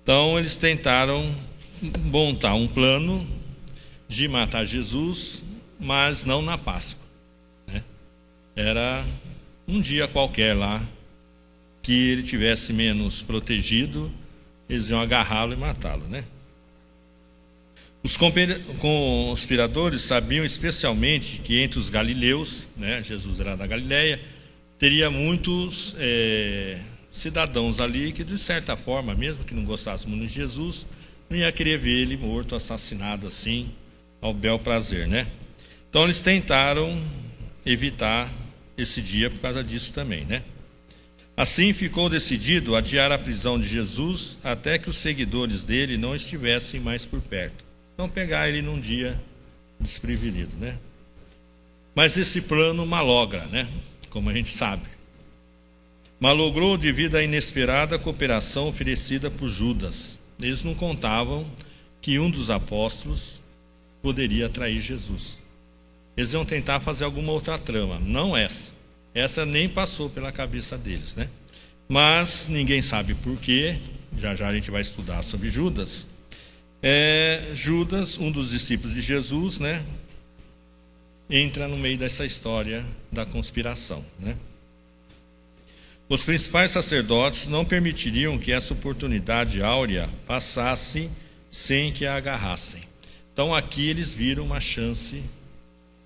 Então eles tentaram montar um plano de matar Jesus, mas não na Páscoa, né? Era um dia qualquer lá, que ele tivesse menos protegido, eles iam agarrá-lo e matá-lo, né? Os conspiradores sabiam especialmente que entre os galileus, né, Jesus era da Galileia, teria muitos cidadãos ali que, de certa forma, mesmo que não gostassem muito de Jesus, não ia querer ver ele morto, assassinado assim, ao bel prazer, né? Então eles tentaram evitar esse dia por causa disso também, né? Assim ficou decidido adiar a prisão de Jesus até que os seguidores dele não estivessem mais por perto. Então pegar ele num dia desprevenido, né? Mas esse plano malogra, né? Como a gente sabe. Malogrou devido à inesperada cooperação oferecida por Judas. Eles não contavam que um dos apóstolos poderia trair Jesus. Eles iam tentar fazer alguma outra trama, não essa. Essa nem passou pela cabeça deles, né? Mas ninguém sabe por quê. Já já a gente vai estudar sobre Judas. Judas, um dos discípulos de Jesus, né, entra no meio dessa história da conspiração, né? Os principais sacerdotes não permitiriam que essa oportunidade áurea passasse sem que a agarrassem. Então aqui eles viram uma chance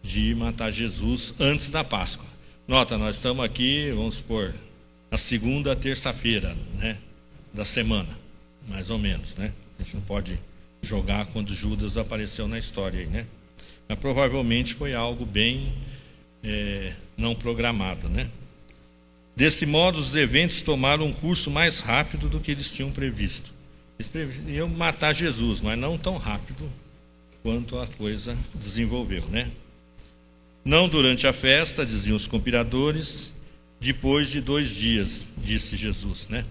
de matar Jesus antes da Páscoa. Nota, nós estamos aqui, vamos supor, na segunda, terça-feira, né, da semana, mais ou menos, né? A gente não pode jogar quando Judas apareceu na história aí, né? Mas provavelmente foi algo bem não programado, né? Desse modo, os eventos tomaram um curso mais rápido do que eles tinham previsto. Eles iam matar Jesus, mas não tão rápido quanto a coisa desenvolveu, né? Não durante a festa, diziam os conspiradores, depois de 2 dias, disse Jesus, né?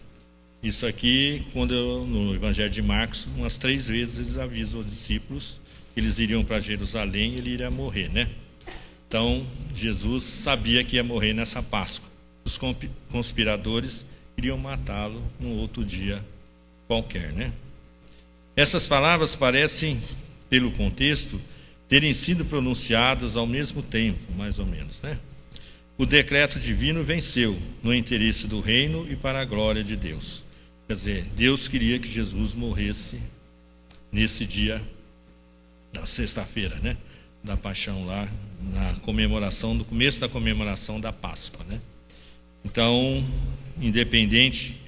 Isso aqui, no Evangelho de Marcos, umas 3 vezes eles avisam os discípulos que eles iriam para Jerusalém e ele iria morrer, né? Então, Jesus sabia que ia morrer nessa Páscoa. Os conspiradores iriam matá-lo num outro dia qualquer, né? Essas palavras parecem, pelo contexto, terem sido pronunciadas ao mesmo tempo, mais ou menos, né? O decreto divino venceu no interesse do reino e para a glória de Deus. Quer dizer, Deus queria que Jesus morresse nesse dia da sexta-feira, né? Da paixão lá, na comemoração, no começo da comemoração da Páscoa, né? Então, independente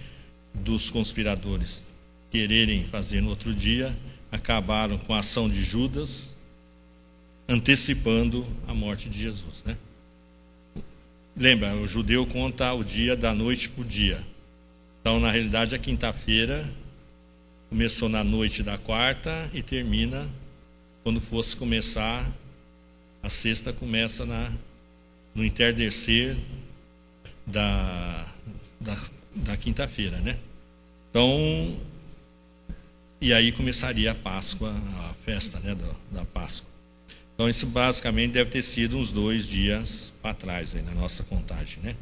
dos conspiradores quererem fazer no outro dia, acabaram com a ação de Judas, antecipando a morte de Jesus, né? Lembra, o judeu conta o dia da noite por dia. Então, na realidade, a quinta-feira começou na noite da quarta e termina quando fosse começar. A sexta começa no entardecer da quinta-feira, né? Então, e aí começaria a Páscoa, a festa, né, da Páscoa. Então isso basicamente deve ter sido uns 2 dias para trás aí na nossa contagem, né?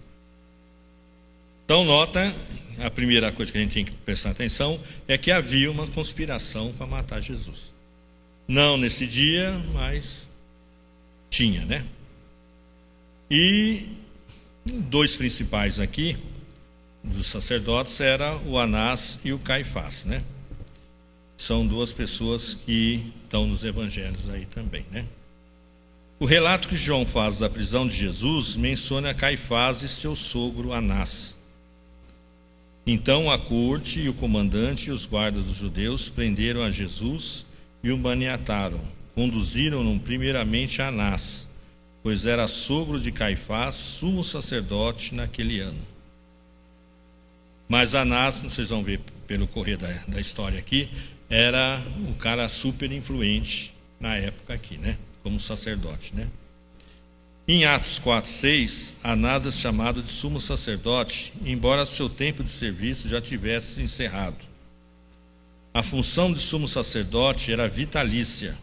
Então nota, a primeira coisa que a gente tem que prestar atenção é que havia uma conspiração para matar Jesus. Não nesse dia, mas tinha, né? E 2 principais aqui dos sacerdotes era o Anás e o Caifás, né? São 2 pessoas que estão nos evangelhos aí também, né? O relato que João faz da prisão de Jesus menciona Caifás e seu sogro Anás. Então a corte e o comandante e os guardas dos judeus prenderam a Jesus e o maniataram. Conduziram-no primeiramente a Anás, pois era sogro de Caifás, sumo sacerdote naquele ano. Mas Anás, vocês vão ver pelo correr da história aqui, era um cara super influente na época aqui, né? Como sacerdote, né? Em Atos 4:6, Anás é chamado de sumo sacerdote, embora seu tempo de serviço já tivesse encerrado. A função de sumo sacerdote era vitalícia,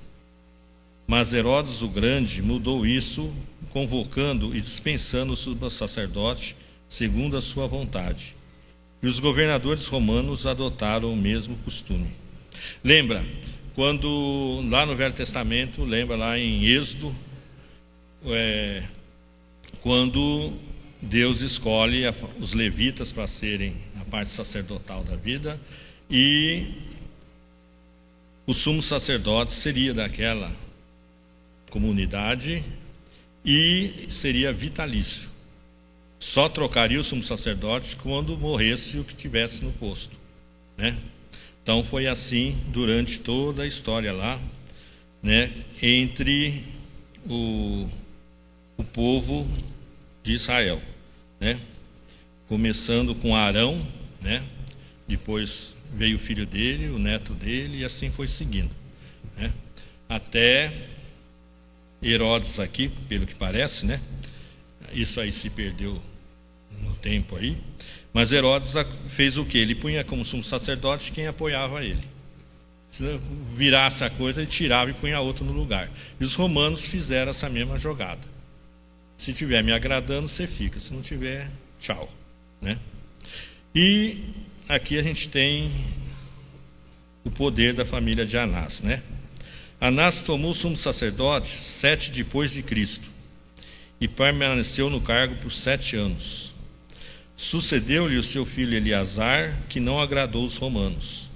mas Herodes o Grande mudou isso, convocando e dispensando o sumo sacerdote segundo a sua vontade. e os governadores romanos adotaram o mesmo costume. Lembra, quando lá no Velho Testamento, lembra lá em Êxodo, quando Deus escolhe os levitas para serem a parte sacerdotal da vida, e o sumo sacerdote seria daquela comunidade e seria vitalício. Só trocaria o sumo sacerdote quando morresse o que tivesse no posto, né? Então foi assim durante toda a história lá, né, entre o povo de Israel, né? Começando com Arão, né? Depois veio o filho dele, o neto dele, e assim foi seguindo, né? Até Herodes aqui, pelo que parece, né? Isso aí se perdeu no tempo aí. Mas Herodes fez o quê? Ele punha como sumo sacerdote quem apoiava ele. Se virasse a coisa, ele tirava e punha outro no lugar. E os romanos fizeram essa mesma jogada. Se estiver me agradando, você fica. Se não tiver, tchau, né? E aqui a gente tem o poder da família de Anás, né? Anás tomou o sumo sacerdote 7 depois de Cristo e permaneceu no cargo por 7 anos. Sucedeu-lhe o seu filho Eleazar, que não agradou os romanos.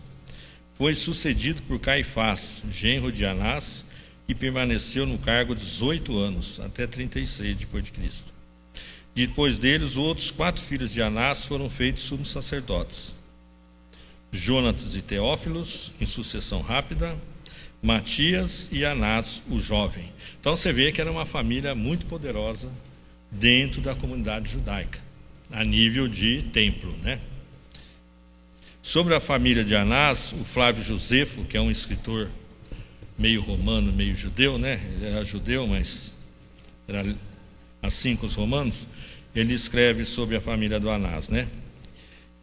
Foi sucedido por Caifás, genro de Anás, e permaneceu no cargo 18 anos, até 36 depois de Cristo. Depois dele, os outros 4 filhos de Anás foram feitos sumos sacerdotes: Jonatas e Teófilos, em sucessão rápida, Matias e Anás, o jovem. Então você vê que era uma família muito poderosa dentro da comunidade judaica, a nível de templo, né? Sobre a família de Anás, o Flávio Josefo, que é um escritor meio romano, meio judeu, né? Ele era judeu, mas era assim com os romanos. Ele escreve sobre a família do Anás, né?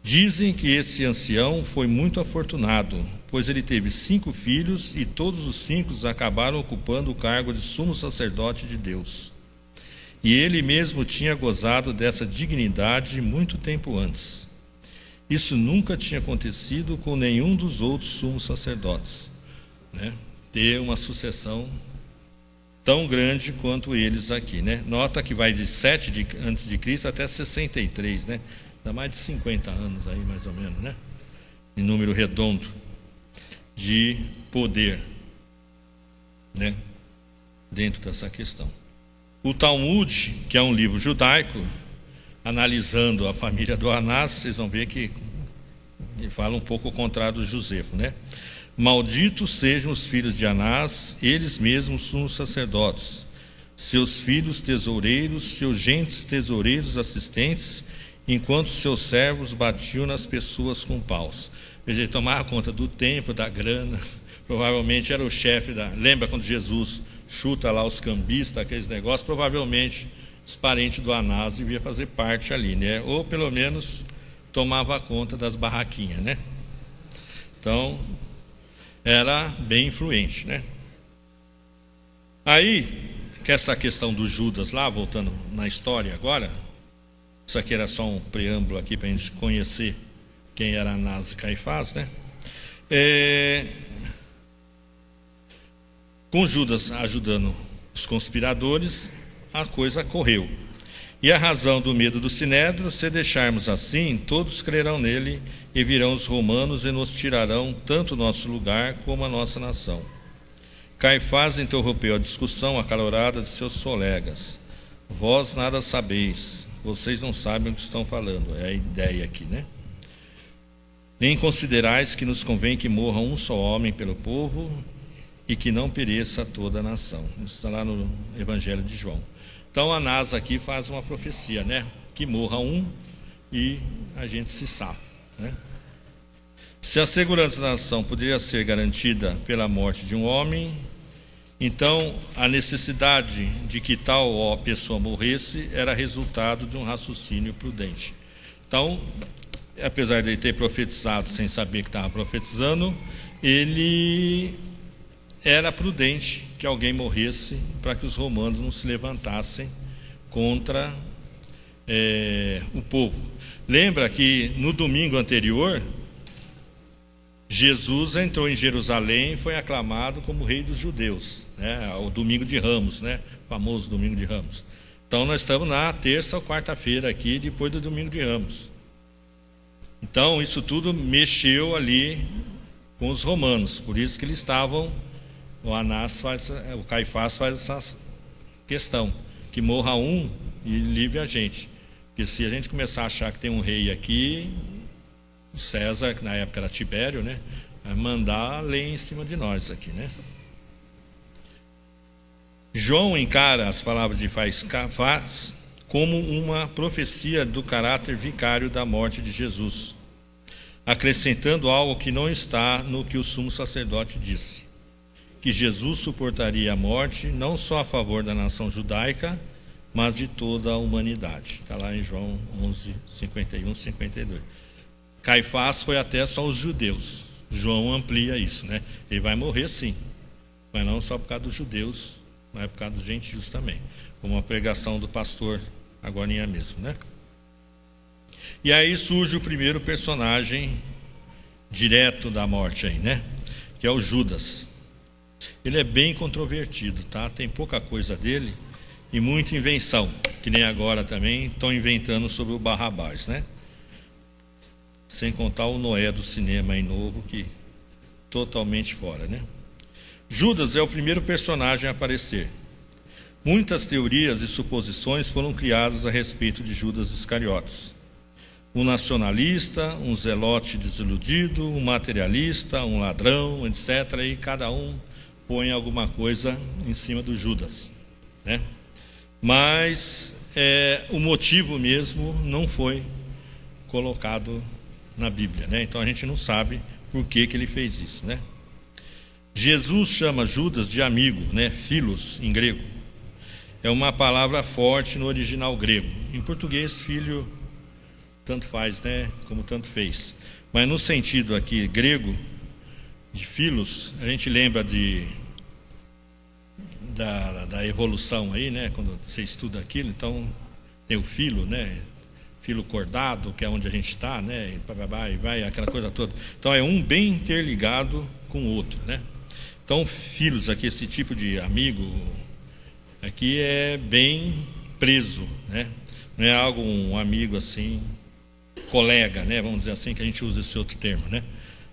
Dizem que esse ancião foi muito afortunado, pois ele teve 5 filhos e todos os 5 acabaram ocupando o cargo de sumo sacerdote de Deus. E ele mesmo tinha gozado dessa dignidade muito tempo antes. Isso nunca tinha acontecido com nenhum dos outros sumos sacerdotes, né? Ter uma sucessão tão grande quanto eles aqui, né? Nota que vai de 7 antes de Cristo até 63, né? Dá mais de 50 anos aí, mais ou menos, né? Em número redondo de poder, né? Dentro dessa questão. O Talmud, que é um livro judaico, analisando a família do Anás, vocês vão ver que ele fala um pouco o contrário do Josefo, né? Malditos sejam os filhos de Anás, eles mesmos são os sacerdotes, seus filhos tesoureiros, seus genros tesoureiros assistentes, enquanto seus servos batiam nas pessoas com paus. Veja, ele tomava conta do templo, da grana, provavelmente era o chefe da... Lembra quando Jesus chuta lá os cambistas, aqueles negócios? Provavelmente os parentes do Anás deviam fazer parte ali, né? Ou pelo menos tomava conta das barraquinhas, né? Então, era bem influente, né? Aí, que essa questão do Judas lá, voltando na história agora, isso aqui era só um preâmbulo aqui para a gente conhecer quem era Anás e Caifás, né? Com Judas ajudando os conspiradores, a coisa correu. E a razão do medo do sinédrio, se deixarmos assim, todos crerão nele, e virão os romanos e nos tirarão tanto o nosso lugar como a nossa nação. Caifás interrompeu a discussão acalorada de seus colegas. Vós nada sabeis, vocês não sabem o que estão falando. É a ideia aqui, né? Nem considerais que nos convém que morra um só homem pelo povo e que não pereça toda a nação. Isso está lá no Evangelho de João. Então Anás aqui faz uma profecia, né? Que morra um e a gente se safa, né? Se a segurança da nação poderia ser garantida pela morte de um homem, então a necessidade de que tal pessoa morresse era resultado de um raciocínio prudente. Então, apesar de ele ter profetizado sem saber que estava profetizando, ele era prudente que alguém morresse para que os romanos não se levantassem contra o povo. Lembra que no domingo anterior, Jesus entrou em Jerusalém e foi aclamado como rei dos judeus, né? O domingo de Ramos, né? O famoso domingo de Ramos. Então nós estamos na terça ou quarta-feira aqui, depois do domingo de Ramos. Então isso tudo mexeu ali com os romanos, por isso que eles estavam, o Caifás faz essa questão, que morra um e livre a gente. Porque se a gente começar a achar que tem um rei aqui, o César, que na época era Tibério, né, vai mandar a lei em cima de nós aqui, né? João encara as palavras de Caifás como uma profecia do caráter vicário da morte de Jesus, acrescentando algo que não está no que o sumo sacerdote disse, que Jesus suportaria a morte não só a favor da nação judaica, mas de toda a humanidade. Está lá em João 11, 51, 52. Caifás foi até só os judeus. João amplia isso, né? Ele vai morrer sim, mas não só por causa dos judeus, mas por causa dos gentios também, como a pregação do pastor agorinha mesmo, né? E aí surge o primeiro personagem direto da morte aí, né? Que é o Judas. Ele é bem controvertido, tá? Tem pouca coisa dele e muita invenção, que nem agora também estão inventando sobre o Barrabás, né? Sem contar o Noé do cinema aí novo, que totalmente fora, né? Judas é o primeiro personagem a aparecer. Muitas teorias e suposições foram criadas a respeito de Judas Iscariotes. Um nacionalista, um zelote desiludido, um materialista, um ladrão, etc. E cada um põe alguma coisa em cima do Judas, né? Mas o motivo mesmo não foi colocado na Bíblia, né? Então a gente não sabe por que ele fez isso, né? Jesus chama Judas de amigo, né? Philos em grego. É uma palavra forte no original grego. Em português, filho, tanto faz, né? Como tanto fez. Mas no sentido aqui grego de Philos, a gente lembra da evolução aí, né? Quando você estuda aquilo, então tem o filo, né? Filo cordado, que é onde a gente está, né? E vai aquela coisa toda. Então é um bem interligado com o outro, né? Então filos aqui, esse tipo de amigo aqui é bem preso, né? Não é algo, um amigo assim, colega, né? Vamos dizer assim, que a gente usa esse outro termo, né?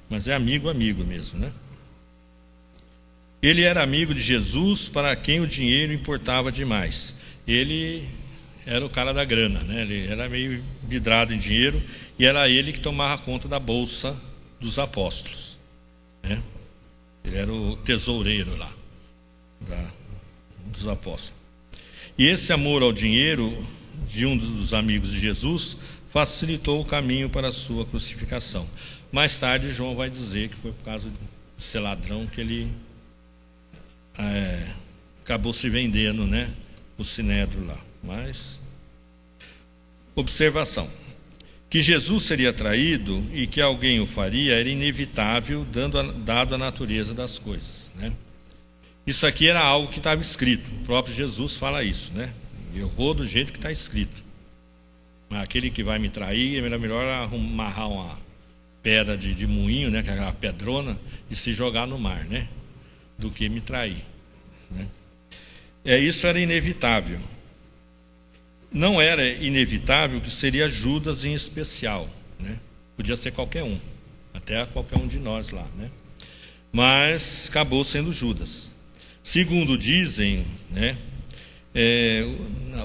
Mas é amigo mesmo, né? Ele era amigo de Jesus, para quem o dinheiro importava demais. Ele era o cara da grana, né? Ele era meio vidrado em dinheiro e era ele que tomava conta da bolsa dos apóstolos, né? Ele era o tesoureiro lá dos apóstolos. E esse amor ao dinheiro de um dos amigos de Jesus facilitou o caminho para a sua crucificação. Mais tarde João vai dizer que foi por causa de ser ladrão que ele acabou se vendendo, né? O sinédrio lá. Mas observação: que Jesus seria traído e que alguém o faria era inevitável, dado a natureza das coisas, né? Isso aqui era algo que estava escrito. O próprio Jesus fala isso, né? Eu vou do jeito que está escrito. Aquele que vai me trair, é melhor amarrar uma pedra de moinho, né? Que é aquela pedrona, e se jogar no mar, né? Do que me trair, né? Isso era inevitável. Não era inevitável que seria Judas em especial, né? Podia ser qualquer um, até qualquer um de nós lá, né? Mas acabou sendo Judas. Segundo dizem, né?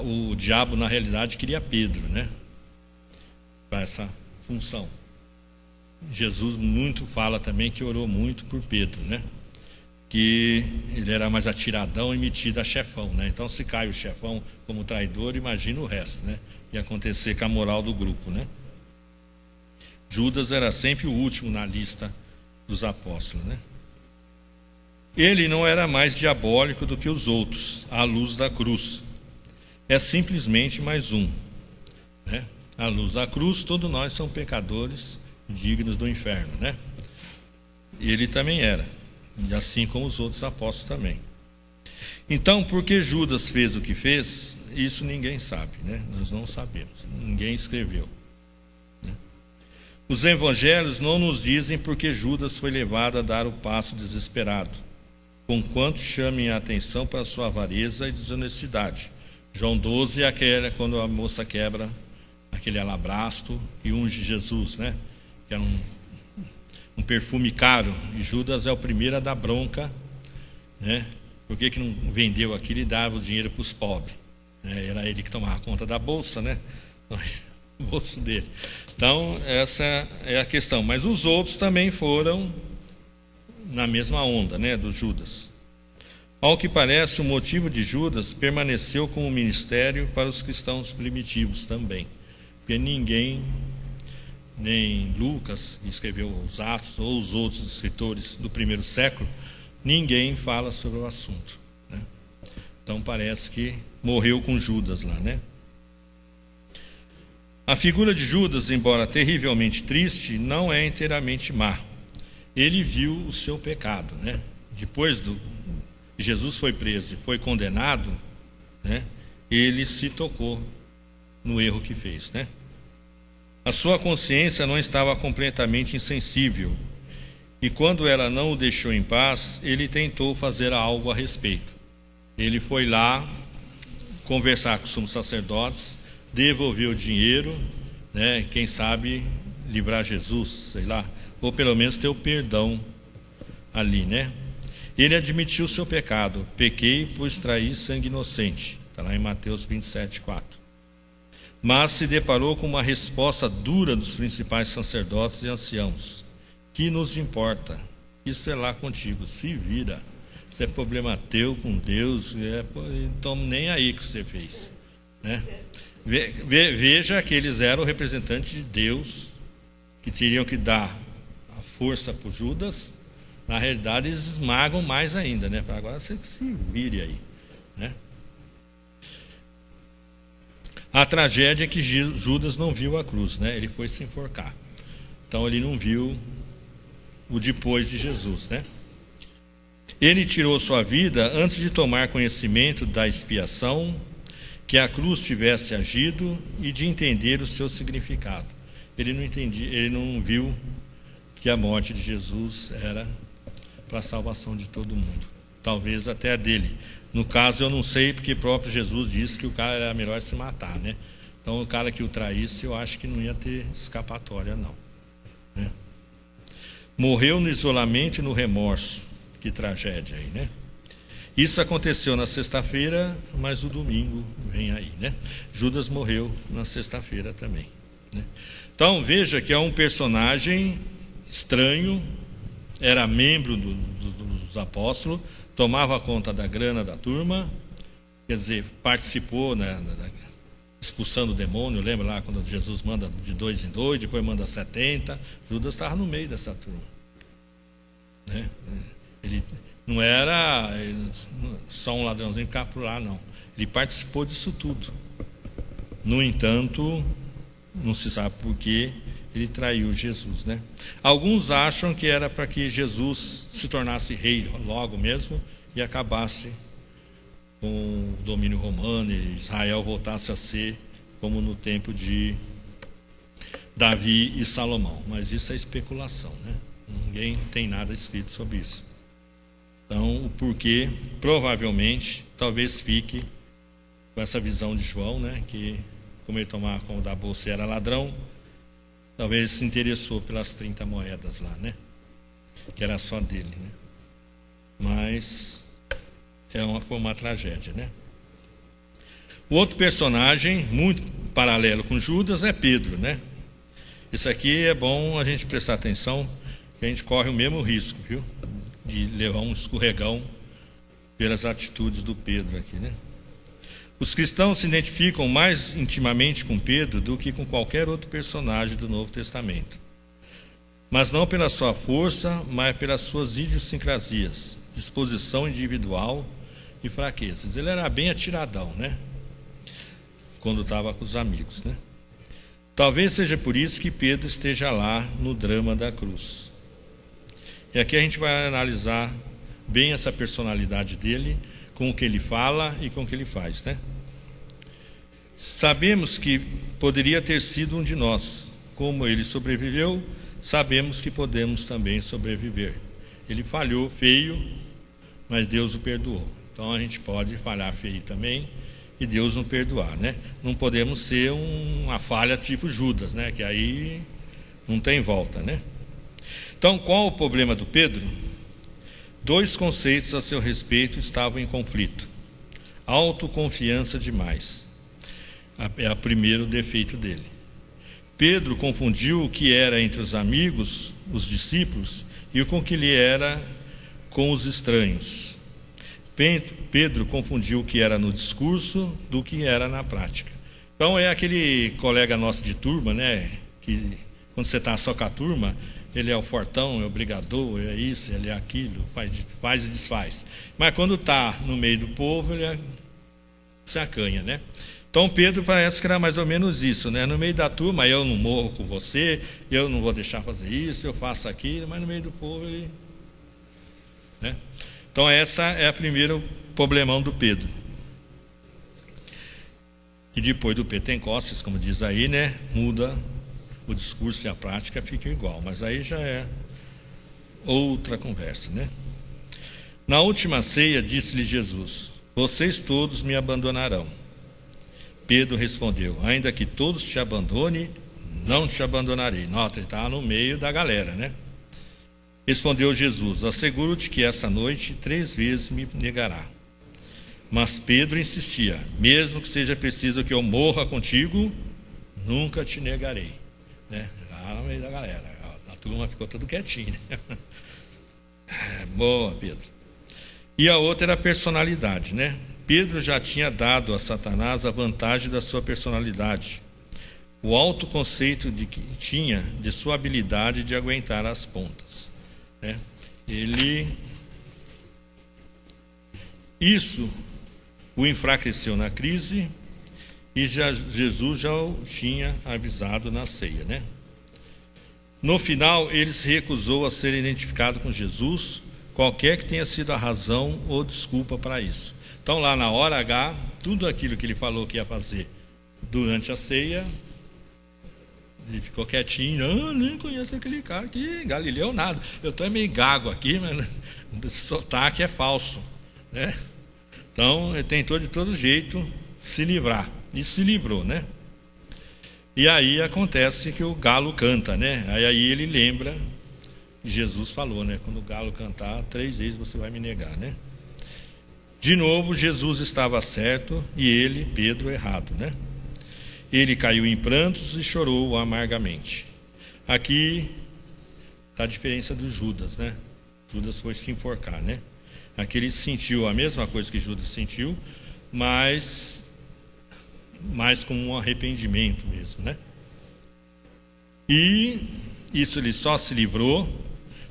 O diabo na realidade queria Pedro, né? Para essa função. Jesus muito fala também que orou muito por Pedro, né? Que ele era mais atiradão e metido a chefão, né? Então se cai o chefão como traidor, imagina o resto, né? Ia acontecer com a moral do grupo, né? Judas era sempre o último na lista dos apóstolos, né? Ele não era mais diabólico do que os outros, à luz da cruz. É simplesmente mais um, né? À luz da cruz, todos nós somos pecadores dignos do inferno, né? Ele também era, e assim como os outros apóstolos também. Então, por que Judas fez o que fez? Isso ninguém sabe, né? Nós não sabemos, ninguém escreveu. Os evangelhos não nos dizem porque Judas foi levado a dar o passo desesperado, conquanto chamem a atenção para sua avareza e desonestidade. João 12 é aquela quando a moça quebra aquele alabastro e unge Jesus, né? Que era um perfume caro, e Judas é o primeiro a dar bronca, né? Por que não vendeu aquilo e dava o dinheiro para os pobres? Era ele que tomava conta da bolsa, né? O bolso dele. Então, essa é a questão. Mas os outros também foram na mesma onda, né, do Judas. Ao que parece, o motivo de Judas permaneceu como ministério para os cristãos primitivos também. Porque ninguém, nem Lucas, que escreveu os Atos, ou os outros escritores do primeiro século, ninguém fala sobre o assunto, né? Então parece que morreu com Judas lá, né? A figura de Judas, embora terrivelmente triste, não é inteiramente má. Ele viu o seu pecado, né? Depois Jesus foi preso e foi condenado, né? Ele se tocou no erro que fez, né? A sua consciência não estava completamente insensível, e quando ela não o deixou em paz, ele tentou fazer algo a respeito. Ele foi lá conversar com os sumos sacerdotes, devolver o dinheiro, né? Quem sabe livrar Jesus, sei lá, ou pelo menos ter o perdão ali, né? Ele admitiu o seu pecado: pequei, pois traí sangue inocente. Está lá em Mateus 27:4. Mas se deparou com uma resposta dura dos principais sacerdotes e anciãos: que nos importa? Isso é lá contigo, se vira. Isso é problema teu com Deus, então nem aí que você fez, né? Veja que eles eram representantes de Deus, que teriam que dar a força para Judas. Na realidade, eles esmagam mais ainda, né? Para agora você que se vire aí, né? A tragédia é que Judas não viu a cruz, né? Ele foi se enforcar. Então ele não viu o depois de Jesus, né? Ele tirou sua vida antes de tomar conhecimento da expiação, que a cruz tivesse agido, e de entender o seu significado. Ele não viu que a morte de Jesus era para a salvação de todo mundo, talvez até a dele. No caso eu não sei, porque o próprio Jesus disse que o cara era melhor se matar, né? Então o cara que o traísse, eu acho que não ia ter escapatória não, né? Morreu no isolamento e no remorso. Que tragédia aí, né? Isso aconteceu na sexta-feira, mas o domingo vem aí, né? Judas morreu na sexta-feira também, né? Então veja que é um personagem estranho, era membro dos apóstolos, tomava conta da grana da turma, quer dizer, participou, né, expulsando o demônio. Lembra lá quando Jesus manda de 2 em 2, depois manda 70? Judas estava no meio dessa turma, né? Ele não era só um ladrãozinho que ficava por lá, não. Ele participou disso tudo. No entanto, não se sabe por que ele traiu Jesus, né? Alguns acham que era para que Jesus se tornasse rei logo mesmo e acabasse com o domínio romano e Israel voltasse a ser como no tempo de Davi e Salomão. Mas isso é especulação, né? Ninguém tem nada escrito sobre isso. Então, o porquê, provavelmente, talvez fique com essa visão de João, né? Que, como ele tomava conta da bolsa e era ladrão, talvez ele se interessou pelas 30 moedas lá, né? Que era só dele, né? Mas foi uma tragédia, né? O outro personagem, muito paralelo com Judas, é Pedro, né? Isso aqui é bom a gente prestar atenção, que a gente corre o mesmo risco, viu? De levar um escorregão pelas atitudes do Pedro aqui, né? Os cristãos se identificam mais intimamente com Pedro do que com qualquer outro personagem do Novo Testamento, mas não pela sua força, mas pelas suas idiosincrasias, disposição individual e fraquezas. Ele era bem atiradão, né? Quando estava com os amigos, né? Talvez seja por isso que Pedro esteja lá no drama da cruz. E aqui a gente vai analisar bem essa personalidade dele, com o que ele fala e com o que ele faz, né? Sabemos que poderia ter sido um de nós, como ele sobreviveu, sabemos que podemos também sobreviver. Ele falhou feio, mas Deus o perdoou. Então a gente pode falhar feio também e Deus não perdoar, né? Não podemos ser uma falha tipo Judas, né? Que aí não tem volta, né? Então, qual o problema do Pedro? 2 conceitos a seu respeito estavam em conflito. Autoconfiança demais. É o primeiro defeito dele. Pedro confundiu o que era entre os amigos, os discípulos, e o com que ele era com os estranhos. Pedro confundiu o que era no discurso do que era na prática. Então é aquele colega nosso de turma, né? Que quando você está só com a turma, ele é o fortão, é o brigador, é isso, ele é aquilo, faz e desfaz. Mas quando está no meio do povo, ele se acanha, né? Então Pedro parece que era mais ou menos isso, né? No meio da turma, eu não morro com você, eu não vou deixar fazer isso, eu faço aquilo, mas no meio do povo ele... né? Então essa é a primeira problemão do Pedro. E depois do Pentecostes, como diz aí, né? Muda o discurso e a prática ficam igual, mas aí já é outra conversa, né? Na última ceia disse-lhe Jesus: vocês todos me abandonarão. Pedro respondeu: ainda que todos te abandonem, não te abandonarei. Nota, ele estava no meio da galera, né? Respondeu Jesus: asseguro-te que essa noite 3 vezes me negará. Mas Pedro insistia: mesmo que seja preciso que eu morra contigo, nunca te negarei, né? Lá no meio da galera, a turma ficou tudo quietinha, né? Boa, Pedro. E a outra era a personalidade, né? Pedro já tinha dado a Satanás a vantagem da sua personalidade, o alto conceito de que tinha de sua habilidade de aguentar as pontas, né? Isso o enfraqueceu na crise, e Jesus já o tinha avisado na ceia, né? No final, ele se recusou a ser identificado com Jesus, qualquer que tenha sido a razão ou desculpa para isso. Então, lá na hora H, tudo aquilo que ele falou que ia fazer durante a ceia, ele ficou quietinho. Não, nem conheço aquele cara aqui, Galileu nada. Eu estou meio gago aqui, mas esse sotaque é falso, né? Então, ele tentou de todo jeito se livrar, e se livrou, né? E aí acontece que o galo canta, né? Aí ele lembra, Jesus falou, né? Quando o galo cantar, 3 vezes você vai me negar, né? De novo, Jesus estava certo e ele, Pedro, errado, né? Ele caiu em prantos e chorou amargamente. Aqui está a diferença do Judas, né? Judas foi se enforcar, né? Aqui ele sentiu a mesma coisa que Judas sentiu, mas como um arrependimento mesmo, né? E isso ele só se livrou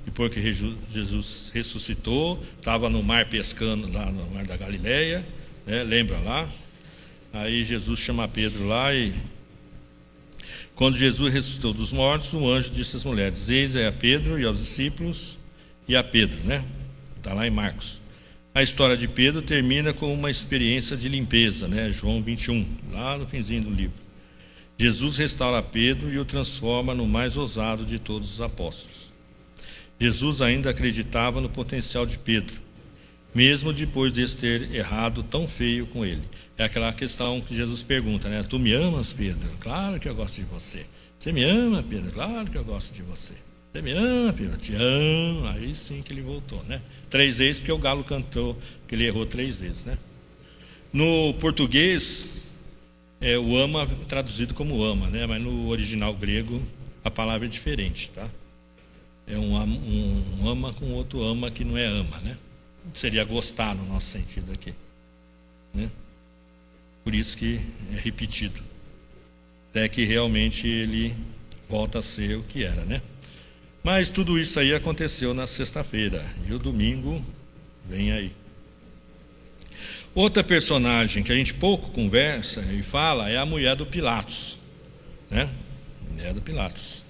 depois que Jesus ressuscitou, estava no mar pescando lá no mar da Galileia, né? Lembra lá? Aí Jesus chama Pedro lá, e quando Jesus ressuscitou dos mortos, o anjo disse às mulheres: eis a Pedro e aos discípulos e a Pedro, né? Está lá em Marcos. A história de Pedro termina com uma experiência de limpeza, né? João 21, lá no finzinho do livro. Jesus restaura Pedro e o transforma no mais ousado de todos os apóstolos. Jesus ainda acreditava no potencial de Pedro, mesmo depois de ter errado tão feio com ele. É aquela questão que Jesus pergunta, né? Tu me amas, Pedro? Claro que eu gosto de você. Você me ama, Pedro? Claro que eu gosto de você. Você me ama, Pedro? Eu te amo. Aí sim que ele voltou, né? 3 vezes, porque o galo cantou que ele errou 3 vezes, né? No português, o ama traduzido como ama, né? Mas no original grego a palavra é diferente, tá? É um ama com outro ama que não é ama, né? Seria gostar no nosso sentido aqui, né? Por isso que é repetido, até que realmente ele volta a ser o que era, né? Mas tudo isso aí aconteceu na sexta-feira, e o domingo vem aí. Outra personagem que a gente pouco conversa e fala é a mulher do Pilatos, né? Mulher do Pilatos.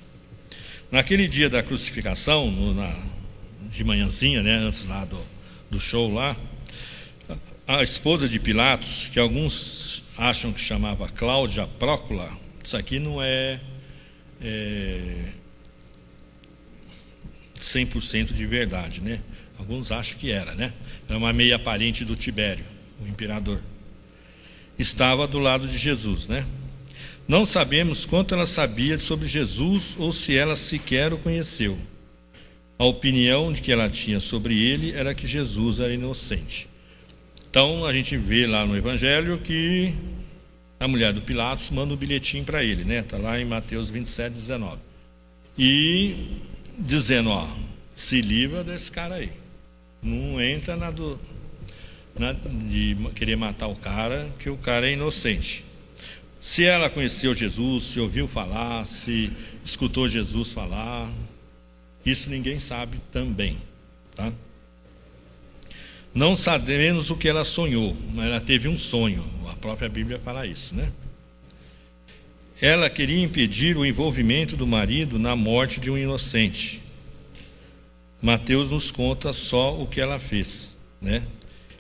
Naquele dia da crucificação, de manhãzinha, né? Antes lá do show lá, a esposa de Pilatos, que alguns acham que chamava Cláudia Prócula, isso aqui não é 100% de verdade, né? Alguns acham que era, né? Era uma meia parente do Tibério, o imperador. Estava do lado de Jesus, né? Não sabemos quanto ela sabia sobre Jesus ou se ela sequer o conheceu. A opinião de que ela tinha sobre ele era que Jesus era inocente. Então a gente vê lá no Evangelho que a mulher do Pilatos manda um bilhetinho para ele, né? Está lá em Mateus 27, 19. E dizendo, ó, se livra desse cara aí. Não entra de querer matar o cara, que o cara é inocente. Se ela conheceu Jesus, se ouviu falar, se escutou Jesus falar, isso ninguém sabe também, tá? Não sabemos o que ela sonhou, mas ela teve um sonho. A própria Bíblia fala isso, né? Ela queria impedir o envolvimento do marido na morte de um inocente. Mateus nos conta só o que ela fez, né?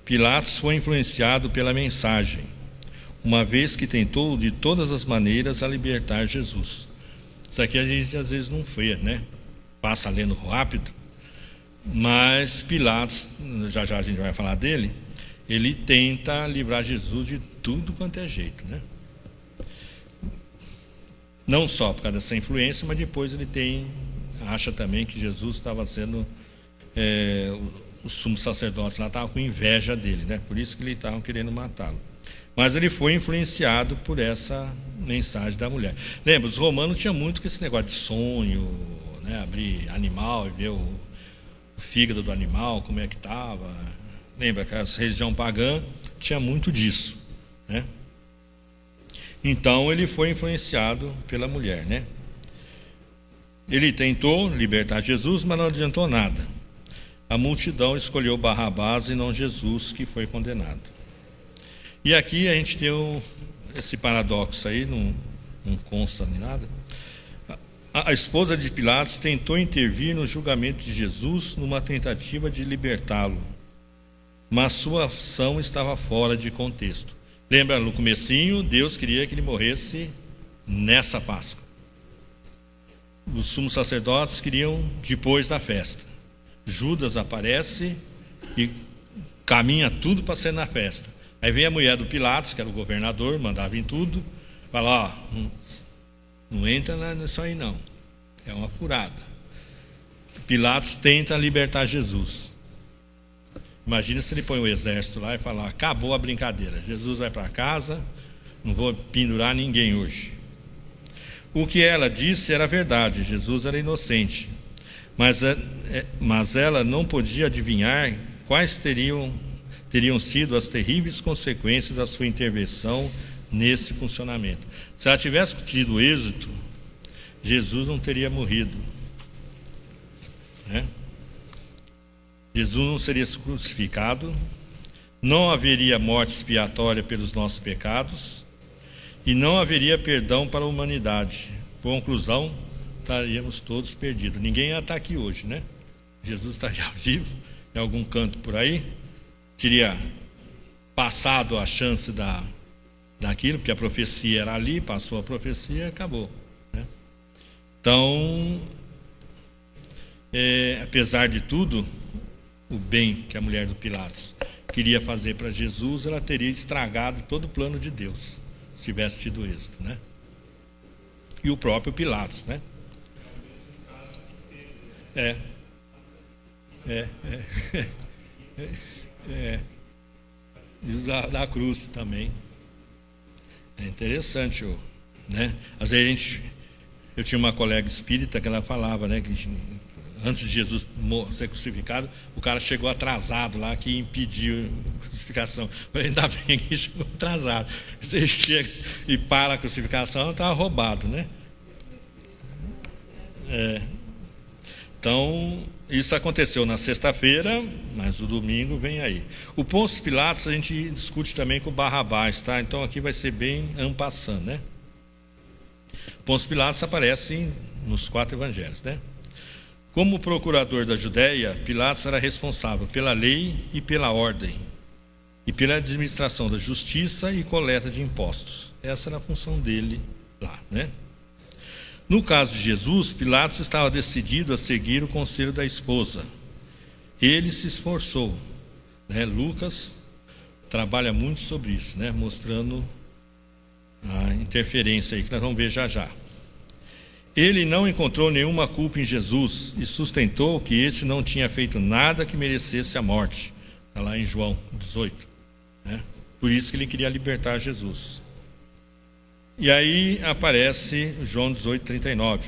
Pilatos foi influenciado pela mensagem, uma vez que tentou de todas as maneiras a libertar Jesus. Isso aqui a gente às vezes não vê, né? Passa lendo rápido, mas Pilatos, já a gente vai falar dele, ele tenta livrar Jesus de tudo quanto é jeito, né? Não só por causa dessa influência, mas depois ele acha também que Jesus estava sendo, o sumo sacerdote lá estava com inveja dele, né? Por isso que eles estavam querendo matá-lo. Mas ele foi influenciado por essa mensagem da mulher. Lembra, os romanos tinham muito com esse negócio de sonho, né? Abrir animal e ver o fígado do animal, como é que estava. Lembra que a religião pagã tinha muito disso, né? Então ele foi influenciado pela mulher, né? Ele tentou libertar Jesus, mas não adiantou nada. A multidão escolheu Barrabás e não Jesus, que foi condenado. E aqui a gente tem esse paradoxo aí, não consta nem nada. A esposa de Pilatos tentou intervir no julgamento de Jesus numa tentativa de libertá-lo, mas sua ação estava fora de contexto. Lembra, no comecinho, Deus queria que ele morresse nessa Páscoa. Os sumos sacerdotes queriam depois da festa. Judas aparece e caminha tudo para ser na festa. Aí vem a mulher do Pilatos, que era o governador, mandava em tudo, fala, ó, não entra nisso aí não, é uma furada. Pilatos tenta libertar Jesus. Imagina se ele põe o exército lá e fala, acabou a brincadeira, Jesus vai para casa, não vou pendurar ninguém hoje. O que ela disse era verdade, Jesus era inocente, mas ela não podia adivinhar quais teriam sido as terríveis consequências da sua intervenção nesse funcionamento. Se ela tivesse tido êxito, Jesus não teria morrido, né? Jesus não seria crucificado, não haveria morte expiatória pelos nossos pecados e não haveria perdão para a humanidade. Conclusão, estaríamos todos perdidos. Ninguém ia estar aqui hoje, né? Jesus estaria vivo em algum canto por aí, teria passado a chance daquilo, porque a profecia era ali, passou a profecia e acabou, né? Então, apesar de tudo, o bem que a mulher do Pilatos queria fazer para Jesus, ela teria estragado todo o plano de Deus, se tivesse tido êxito, né? E o próprio Pilatos, né? E da cruz também. É interessante, né? Às vezes eu tinha uma colega espírita que ela falava, né, que antes de Jesus ser crucificado, o cara chegou atrasado lá, que impediu a crucificação. Falei, ainda bem que chegou atrasado. Você chega e para a crucificação, estava roubado, né? Então, isso aconteceu na sexta-feira, mas o domingo vem aí. O Pôncio Pilatos a gente discute também com o Barrabás, tá? Então aqui vai ser bem en passant, né? Pôncio Pilatos aparece nos 4 evangelhos, né? Como procurador da Judéia, Pilatos era responsável pela lei e pela ordem, e pela administração da justiça e coleta de impostos. Essa era a função dele lá, né? No caso de Jesus, Pilatos estava decidido a seguir o conselho da esposa. Ele se esforçou, né? Lucas trabalha muito sobre isso, né? Mostrando a interferência aí que nós vamos ver já já. Ele não encontrou nenhuma culpa em Jesus e sustentou que esse não tinha feito nada que merecesse a morte. Está lá em João 18, né? Por isso que ele queria libertar Jesus. E aí aparece João 18:39.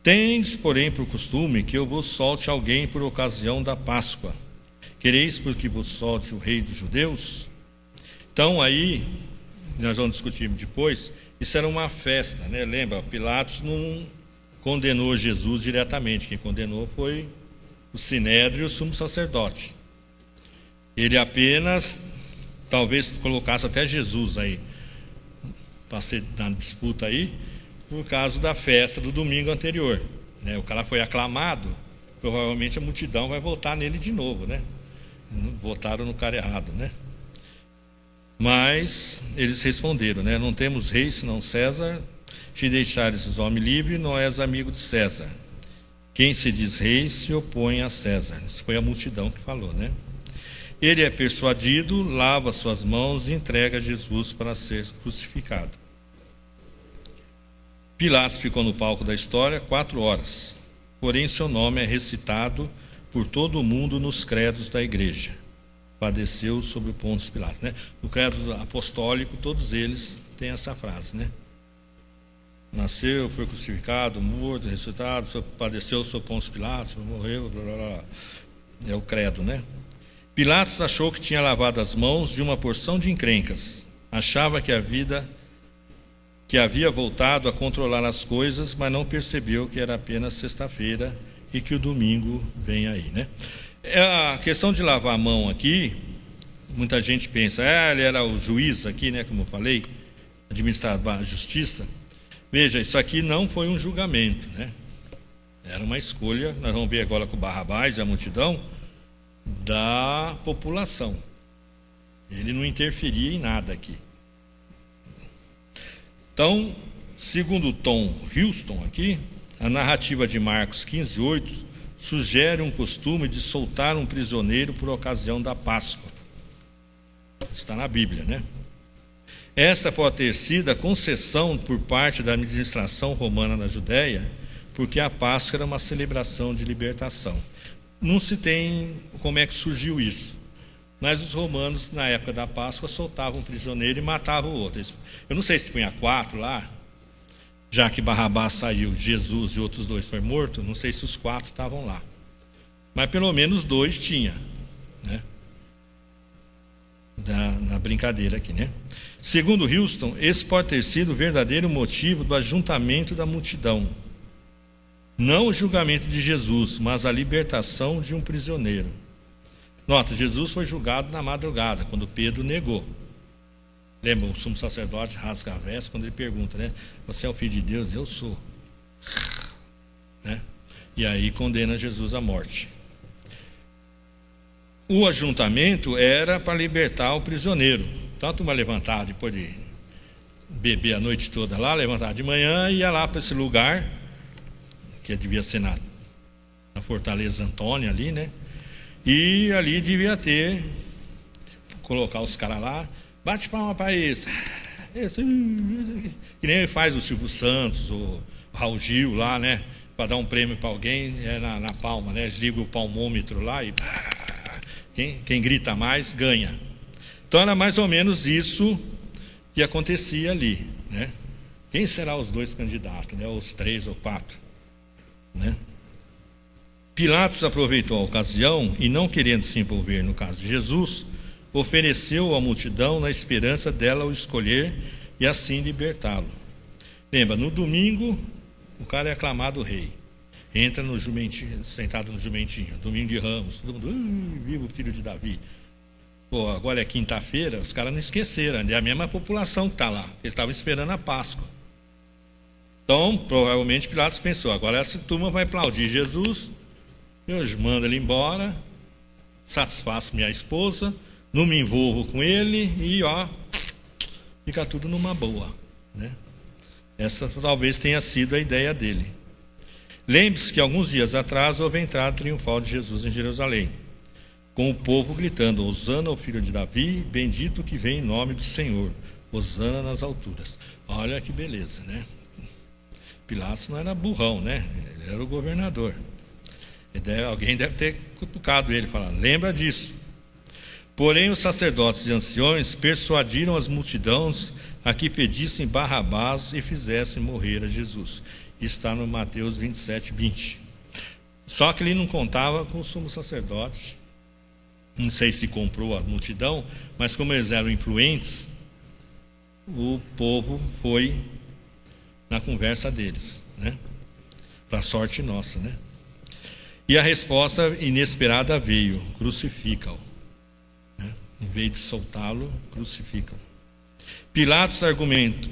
Tendes, porém, por costume que eu vos solte alguém por ocasião da Páscoa. Quereis porque vos solte o rei dos judeus? Então aí, nós vamos discutir depois, isso era uma festa, né? Lembra, Pilatos não condenou Jesus diretamente, quem condenou foi o Sinédrio e o sumo sacerdote. Ele apenas, talvez colocasse até Jesus aí, para ser na disputa aí, por causa da festa do domingo anterior, né? O cara foi aclamado, provavelmente a multidão vai votar nele de novo, né? Votaram no cara errado, né? Mas eles responderam, né? Não temos rei senão César. Se deixares os homens livres, não és amigo de César. Quem se diz rei se opõe a César. Isso foi a multidão que falou, né? Ele é persuadido, lava suas mãos e entrega Jesus para ser crucificado. Pilatos ficou no palco da história 4 horas, porém seu nome é recitado por todo o mundo nos credos da igreja. Padeceu sobre o Pôncio Pilatos, né? No credo apostólico, todos eles têm essa frase, né? Nasceu, foi crucificado, morto, ressuscitado, padeceu sobre Pôncio Pilatos, morreu, blá, blá, blá. É o credo, né? Pilatos achou que tinha lavado as mãos de uma porção de encrencas. Achava que havia voltado a controlar as coisas, mas não percebeu que era apenas sexta-feira e que o domingo vem aí, né? A questão de lavar a mão aqui, muita gente pensa, ele era o juiz aqui, né, como eu falei, administrava a justiça. Veja, isso aqui não foi um julgamento, né? Era uma escolha, nós vamos ver agora com Barrabás e a multidão, da população. Ele não interferia em nada aqui. Então, segundo Tom Houston aqui, a narrativa de Marcos 15:8 sugere um costume de soltar um prisioneiro por ocasião da Páscoa. Está na Bíblia, né? Esta pode ter sido a concessão por parte da administração romana na Judéia, porque a Páscoa era uma celebração de libertação. Não se tem como é que surgiu isso, mas os romanos, na época da Páscoa, soltavam um prisioneiro e matavam o outro. Eu não sei se punha 4 lá, já que Barrabás saiu, Jesus e outros 2 foram mortos, não sei se os 4 estavam lá. Mas pelo menos 2 tinha, né? Na brincadeira aqui, né? Segundo Houston, esse pode ter sido o verdadeiro motivo do ajuntamento da multidão. Não o julgamento de Jesus, mas a libertação de um prisioneiro. Nota, Jesus foi julgado na madrugada, quando Pedro negou. Lembra, o sumo sacerdote rasga a veste quando ele pergunta, né? Você é o filho de Deus? Eu sou. Né? E aí condena Jesus à morte. O ajuntamento era para libertar o prisioneiro. Tanto uma levantada depois de beber a noite toda lá, levantar de manhã e ia lá para esse lugar, que devia ser na Fortaleza Antônia ali, né? E ali devia ter, colocar os caras lá, bate palma para isso. Que nem faz o Silvio Santos, o Raul Gil lá, né? Para dar um prêmio para alguém, na palma, né? Eles ligam o palmômetro lá e quem grita mais ganha. Então era mais ou menos isso que acontecia ali, né? Quem será os 2 candidatos, né? Os 3 ou 4, né? Pilatos aproveitou a ocasião e, não querendo se envolver no caso de Jesus, ofereceu à multidão na esperança dela o escolher e assim libertá-lo. Lembra, no domingo o cara é aclamado rei, entra no jumentinho, sentado no jumentinho, domingo de Ramos, todo mundo, viva o filho de Davi. Pô, agora é quinta-feira, os caras não esqueceram, é a mesma população que está lá, eles estavam esperando a Páscoa. Então, provavelmente Pilatos pensou, agora essa turma vai aplaudir Jesus, eu mando ele embora, satisfaço minha esposa, não me envolvo com ele e fica tudo numa boa, né? Essa talvez tenha sido a ideia dele. Lembre-se que alguns dias atrás houve a entrada triunfal de Jesus em Jerusalém, com o povo gritando: Hosana ao filho de Davi, bendito que vem em nome do Senhor, Hosana nas alturas. Olha que beleza, né? Pilatos não era burrão, né? Ele era o governador. Alguém deve ter cutucado ele, falando: lembra disso. Porém, os sacerdotes e anciões persuadiram as multidões a que pedissem Barrabás e fizessem morrer a Jesus. Isso está no Mateus 27, 20. Só que ele não contava com o sumo sacerdote. Não sei se comprou a multidão, mas como eles eram influentes, o povo foi na conversa deles, né? Para sorte nossa, né? E a resposta inesperada veio: crucifica-o. Né? Em vez de soltá-lo, crucificam. Pilatos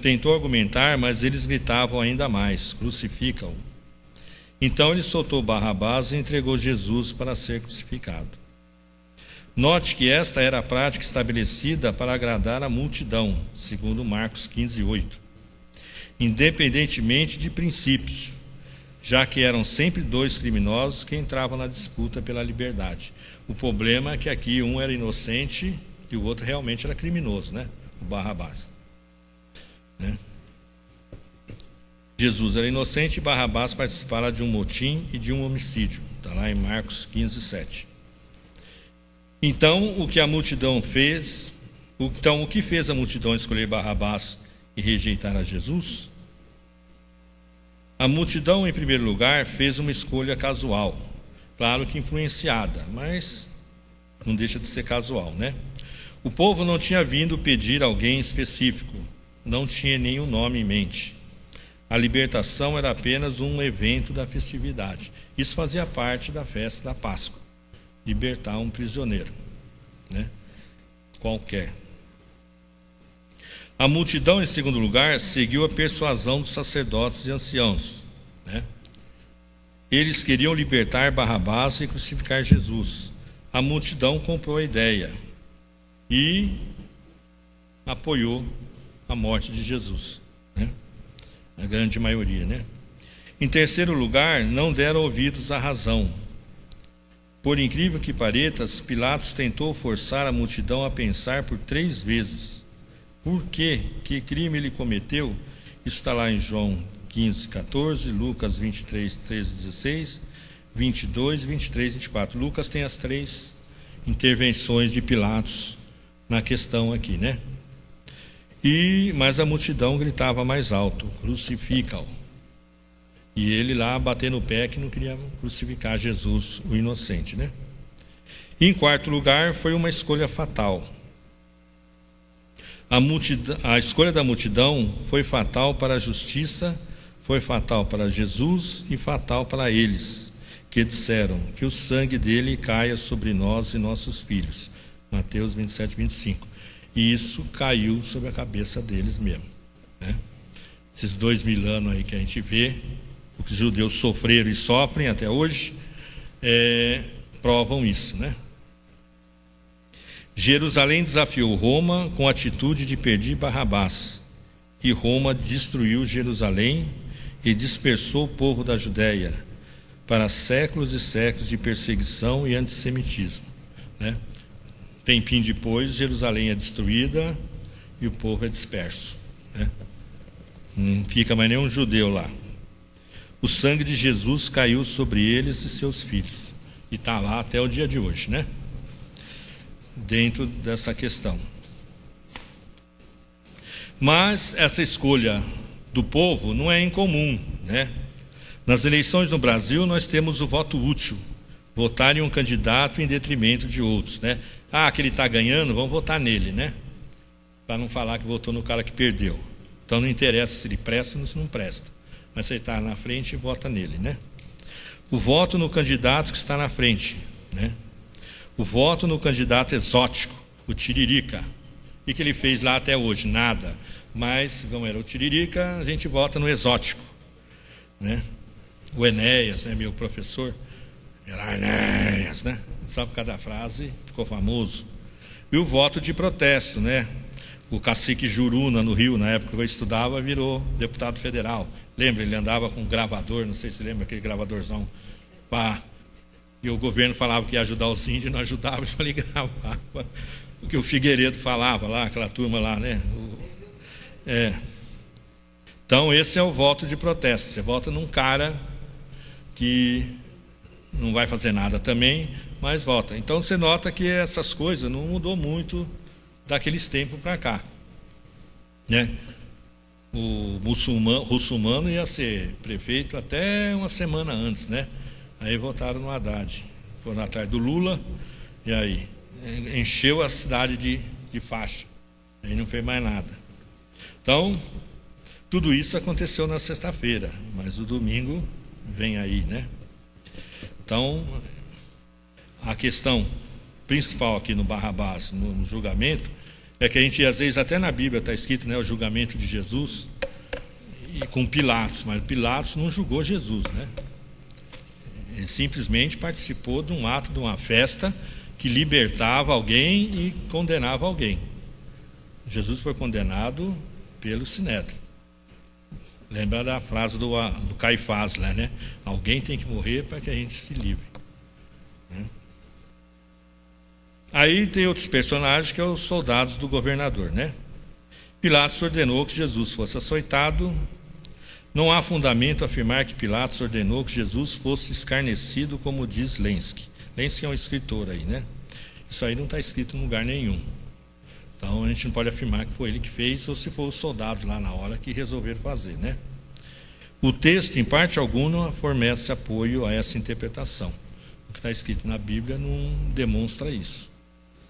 tentou argumentar, mas eles gritavam ainda mais: crucifica-o. Então ele soltou Barrabás e entregou Jesus para ser crucificado. Note que esta era a prática estabelecida para agradar a multidão, segundo Marcos 15, 8. Independentemente de princípios, já que eram sempre dois criminosos que entravam na disputa pela liberdade. O problema é que aqui um era inocente e o outro realmente era criminoso, né? O Barrabás, né? Jesus era inocente e Barrabás participara de um motim e de um homicídio. Está lá em Marcos 15, 7. Então, o que fez a multidão escolher Barrabás e rejeitar a Jesus? A multidão, em primeiro lugar, fez uma escolha casual, claro que influenciada, mas não deixa de ser casual, né? O povo não tinha vindo pedir alguém específico, não tinha nenhum nome em mente. A libertação era apenas um evento da festividade. Isso fazia parte da festa da Páscoa. Libertar um prisioneiro, né? Qualquer. A multidão, em segundo lugar, seguiu a persuasão dos sacerdotes e anciãos, né? Eles queriam libertar Barrabás e crucificar Jesus. A multidão comprou a ideia e apoiou a morte de Jesus, né? A grande maioria, né? Em terceiro lugar, não deram ouvidos à razão. Por incrível que pareça, Pilatos tentou forçar a multidão a pensar por 3 vezes. Por quê? Que crime ele cometeu? Isso está lá em João 15, 14, Lucas 23, 13, 16, 22, 23, 24. Lucas tem as 3 intervenções de Pilatos na questão aqui, né? Mas a multidão gritava mais alto: crucifica-o. E ele lá batendo o pé que não queria crucificar Jesus, o inocente, né? E em quarto lugar, foi uma escolha fatal. A escolha da multidão foi fatal para a justiça, foi fatal para Jesus e fatal para eles, que disseram: que o sangue dele caia sobre nós e nossos filhos. Mateus 27, 25. E isso caiu sobre a cabeça deles mesmo, né? Esses 2000 anos aí que a gente vê, o que os judeus sofreram e sofrem até hoje, provam isso, né? Jerusalém desafiou Roma com a atitude de pedir Barrabás, e Roma destruiu Jerusalém e dispersou o povo da Judéia para séculos e séculos de perseguição e antissemitismo, né? Tempinho depois, Jerusalém é destruída e o povo é disperso, né? Não fica mais nenhum judeu lá. O sangue de Jesus caiu sobre eles e seus filhos. E está lá até o dia de hoje, né? Dentro dessa questão. Mas essa escolha do povo não é incomum, né? Nas eleições no Brasil, nós temos o voto útil. Votar em um candidato em detrimento de outros, né? Que ele está ganhando, vamos votar nele, né? Para não falar que votou no cara que perdeu. Então não interessa se ele presta ou se não presta. Mas você está na frente e vota nele, né? O voto no candidato que está na frente, né? O voto no candidato exótico, o Tiririca. O que ele fez lá até hoje? Nada. Mas, como era o Tiririca, a gente vota no exótico, né? O Enéas, né, meu professor, era Enéas, né? Só por causa da frase ficou famoso. E o voto de protesto, né? O cacique Juruna, no Rio, na época que eu estudava, virou deputado federal. Lembra? Ele andava com um gravador, não sei se lembra, aquele gravadorzão. E o governo falava que ia ajudar os índios, não ajudava, então ele gravava o que o Figueiredo falava lá, aquela turma lá, né? Então, esse é o voto de protesto. Você vota num cara que não vai fazer nada também, mas vota. Então, você nota que essas coisas não mudou muito daqueles tempos para cá, né? O Russumano ia ser prefeito até uma semana antes, né? Aí votaram no Haddad, foram atrás do Lula, e aí encheu a cidade de faixa, aí não fez mais nada. Então, tudo isso aconteceu na sexta-feira, mas o domingo vem aí, né? Então, a questão principal aqui no Barrabás, no julgamento, é que a gente, às vezes, até na Bíblia está escrito, né, o julgamento de Jesus, e com Pilatos, mas Pilatos não julgou Jesus, né? Ele simplesmente participou de um ato, de uma festa que libertava alguém e condenava alguém. Jesus foi condenado pelo Sinédrio. Lembra da frase do Caifás lá, né? Alguém tem que morrer para que a gente se livre, né? Aí tem outros personagens que são os soldados do governador, né? Pilatos ordenou que Jesus fosse açoitado. Não há fundamento a afirmar que Pilatos ordenou que Jesus fosse escarnecido, como diz Lenski. Lenski é um escritor aí, né? Isso aí não está escrito em lugar nenhum. Então a gente não pode afirmar que foi ele que fez, ou se foram os soldados lá na hora que resolveram fazer, né? O texto, em parte alguma, fornece apoio a essa interpretação. O que está escrito na Bíblia não demonstra isso.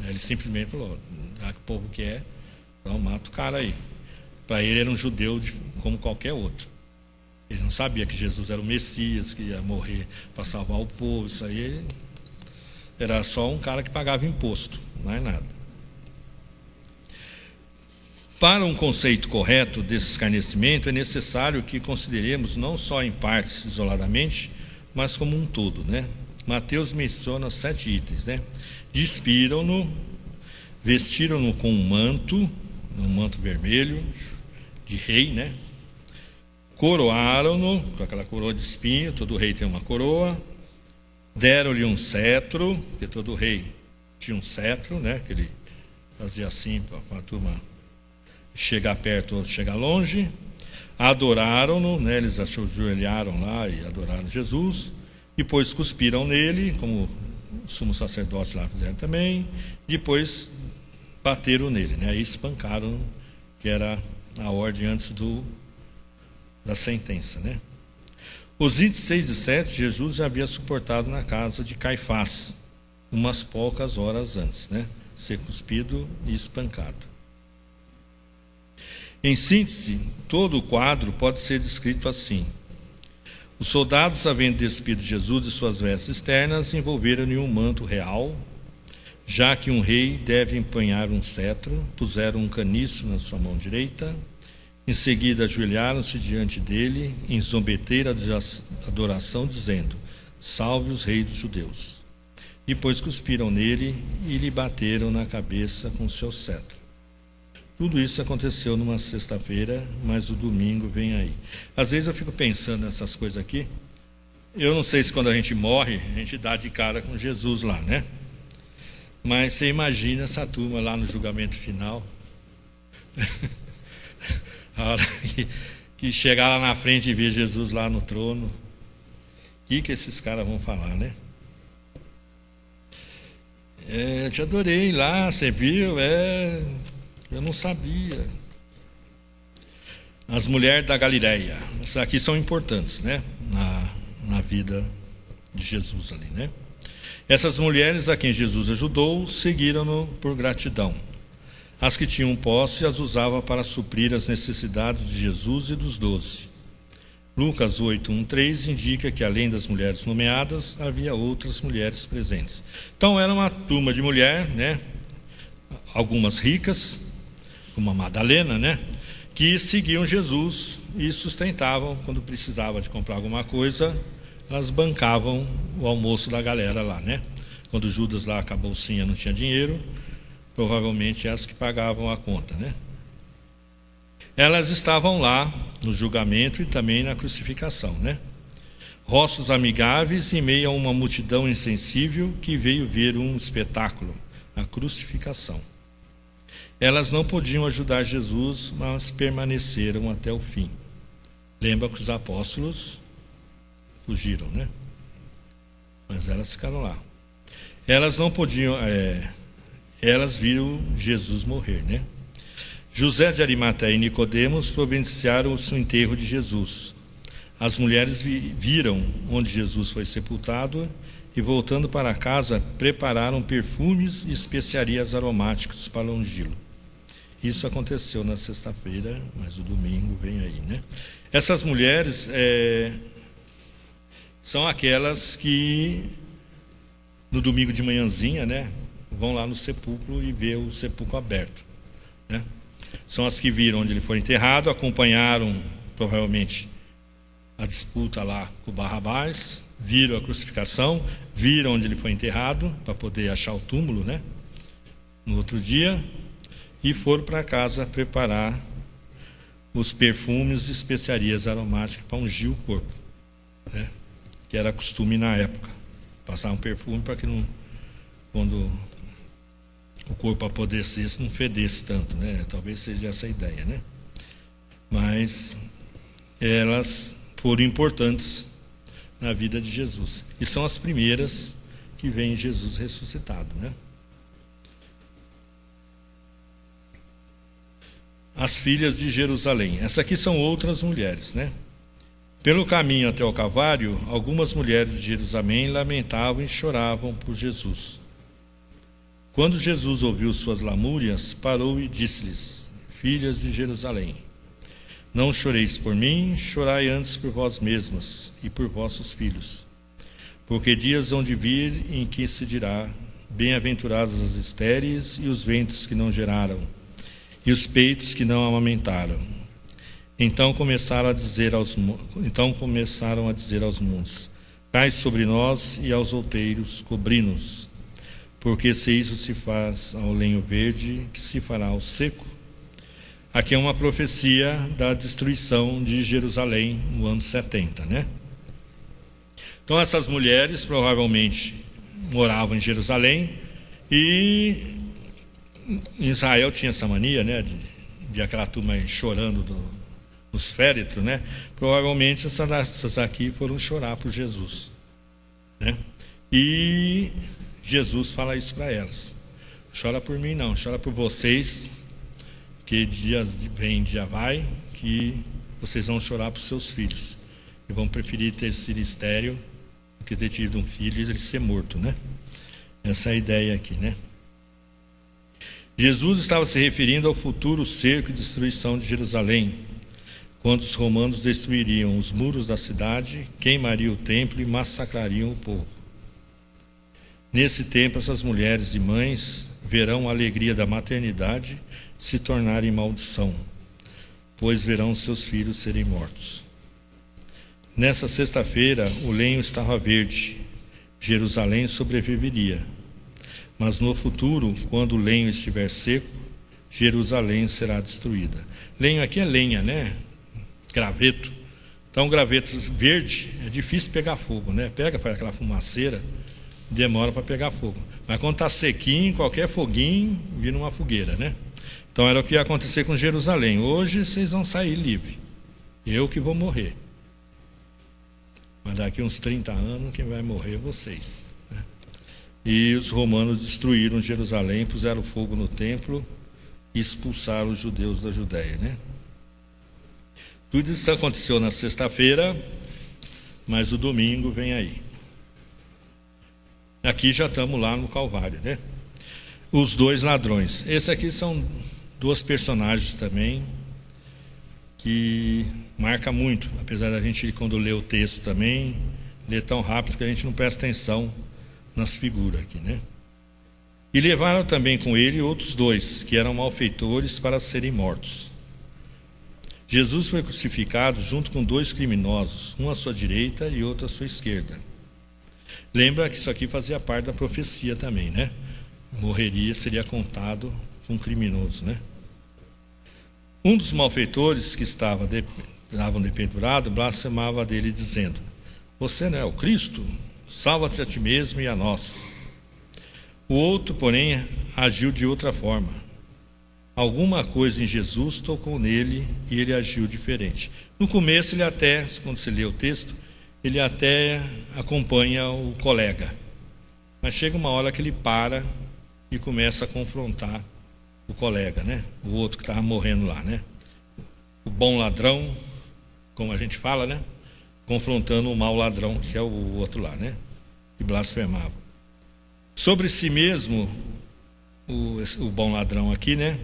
Ele simplesmente falou: já que o povo quer, então mata o cara aí. Para ele era um judeu como qualquer outro. Ele não sabia que Jesus era o Messias, que ia morrer para salvar o povo. Isso aí era só um cara que pagava imposto, não é nada. Para um conceito correto desse escarnecimento, é necessário que consideremos não só em partes isoladamente, mas como um todo, né? Mateus menciona 7 itens, né? Despiram-no, vestiram-no com um manto vermelho de rei, né? Coroaram-no com aquela coroa de espinho, todo rei tem uma coroa. Deram-lhe um cetro, porque todo rei tinha um cetro, né? Que ele fazia assim para a turma chegar perto ou chegar longe. Adoraram-no, né? Eles ajoelharam lá e adoraram Jesus. Depois cuspiram nele, como os sumos sacerdotes lá fizeram também. Depois bateram nele, né? Aí espancaram, que era a ordem antes da sentença, né? Os itens 6 e 7, Jesus já havia suportado na casa de Caifás, umas poucas horas antes, né? Ser cuspido e espancado. Em síntese, todo o quadro pode ser descrito assim: os soldados, havendo despido Jesus de suas vestes externas, envolveram-lhe um manto real, já que um rei deve empunhar um cetro, puseram um caniço na sua mão direita. Em seguida, ajoelharam-se diante dele, em zombeteira de adoração, dizendo: salve os reis dos judeus. Depois cuspiram nele e lhe bateram na cabeça com seu cetro. Tudo isso aconteceu numa sexta-feira, mas o domingo vem aí. Às vezes eu fico pensando nessas coisas aqui. Eu não sei se quando a gente morre, a gente dá de cara com Jesus lá, né? Mas você imagina essa turma lá no julgamento final. A hora que chegar lá na frente e ver Jesus lá no trono, o que esses caras vão falar, né? Eu te adorei lá, você viu? Eu não sabia. As mulheres da Galileia, essas aqui são importantes, né? Na vida de Jesus ali, né? Essas mulheres a quem Jesus ajudou seguiram-no por gratidão. As que tinham posse as usava para suprir as necessidades de Jesus e dos 12. Lucas 8:1-3 indica que além das mulheres nomeadas, havia outras mulheres presentes. Então era uma turma de mulher, né? Algumas ricas, como a Madalena, né? Que seguiam Jesus e sustentavam quando precisava de comprar alguma coisa, elas bancavam o almoço da galera lá, né? Quando Judas lá, a bolsinha, não tinha dinheiro, provavelmente elas que pagavam a conta, né? Elas estavam lá no julgamento e também na crucificação, né? Rostos amigáveis em meio a uma multidão insensível que veio ver um espetáculo, a crucificação. Elas não podiam ajudar Jesus, mas permaneceram até o fim. Lembra que os apóstolos fugiram, né? Mas elas ficaram lá. Elas não podiam, elas viram Jesus morrer, né? José de Arimateia e Nicodemos providenciaram o enterro de Jesus. As mulheres viram onde Jesus foi sepultado e, voltando para casa, prepararam perfumes e especiarias aromáticos para ungí-lo. Isso aconteceu na sexta-feira, mas o domingo vem aí, né? Essas mulheres são aquelas que, no domingo de manhãzinha, né, vão lá no sepulcro e vê o sepulcro aberto, né? São as que viram onde ele foi enterrado, acompanharam, provavelmente, a disputa lá com Barrabás, viram a crucificação, viram onde ele foi enterrado, para poder achar o túmulo, né, no outro dia, e foram para casa preparar os perfumes e especiarias aromáticas para ungir o corpo, né, que era costume na época, passar um perfume para que não, quando o corpo apodrecesse, não fedesse tanto, né? Talvez seja essa a ideia, né? Mas elas foram importantes na vida de Jesus e são as primeiras que veem Jesus ressuscitado, né? As filhas de Jerusalém. Essas aqui são outras mulheres, né? Pelo caminho até o Calvário, algumas mulheres de Jerusalém lamentavam e choravam por Jesus. Quando Jesus ouviu suas lamúrias, parou e disse-lhes: Filhas de Jerusalém, não choreis por mim, chorai antes por vós mesmas e por vossos filhos. Porque dias hão de vir em que se dirá: Bem-aventuradas as estéreis e os ventres que não geraram, e os peitos que não amamentaram. Então começaram a dizer aos montes: Cai sobre nós, e aos outeiros cobri-nos. Porque se isso se faz ao lenho verde, que se fará ao seco? Aqui é uma profecia da destruição de Jerusalém no ano 70, né? Então essas mulheres provavelmente moravam em Jerusalém, e Israel tinha essa mania, né, de aquela turma chorando nos féretros, né? Provavelmente essas aqui foram chorar por Jesus, né? E Jesus fala isso para elas: chora por mim não, chora por vocês, que dias vem, dia vai, que vocês vão chorar por seus filhos e vão preferir ter sido estéril do que ter tido um filho e ele ser morto, né? Essa é a ideia aqui, né? Jesus estava se referindo ao futuro cerco e destruição de Jerusalém, quando os romanos destruiriam os muros da cidade, queimariam o templo e massacrariam o povo. Nesse tempo, essas mulheres e mães verão a alegria da maternidade se tornarem maldição, pois verão seus filhos serem mortos. Nessa sexta-feira, o lenho estava verde, Jerusalém sobreviveria. Mas no futuro, quando o lenho estiver seco, Jerusalém será destruída. Lenho aqui é lenha, né? Graveto. Então, graveto verde é difícil pegar fogo, né? Pega, faz aquela fumaceira, demora para pegar fogo. Mas quando está sequinho, qualquer foguinho vira uma fogueira, né? Então era o que ia acontecer com Jerusalém. Hoje vocês vão sair livres. Eu que vou morrer. Mas daqui uns 30 anos, quem vai morrer é vocês, né? E os romanos destruíram Jerusalém, puseram fogo no templo e expulsaram os judeus da Judéia, né? Tudo isso aconteceu na sexta-feira, mas o domingo vem aí. Aqui já estamos lá no Calvário, né? Os dois ladrões. Esses aqui são duas personagens também que marca muito, apesar da gente, quando lê o texto também, lê tão rápido que a gente não presta atenção nas figuras aqui, né? E levaram também com ele outros dois, que eram malfeitores, para serem mortos. Jesus foi crucificado junto com dois criminosos, um à sua direita e outro à sua esquerda. Lembra que isso aqui fazia parte da profecia também, né? Morreria, seria contado com um criminoso, né? Um dos malfeitores que estavam dependurados blasfemava dele, dizendo: você não é o Cristo? Salva-te a ti mesmo e a nós. O outro, porém, agiu de outra forma. Alguma coisa em Jesus tocou nele e ele agiu diferente. No começo, ele até, quando se lê o texto, ele até acompanha o colega. Mas chega uma hora que ele para e começa a confrontar o colega, né? O outro que estava morrendo lá, né? O bom ladrão, como a gente fala, né? Confrontando o mau ladrão, que é o outro lá, né? Que blasfemava. Sobre si mesmo, o bom ladrão aqui, né?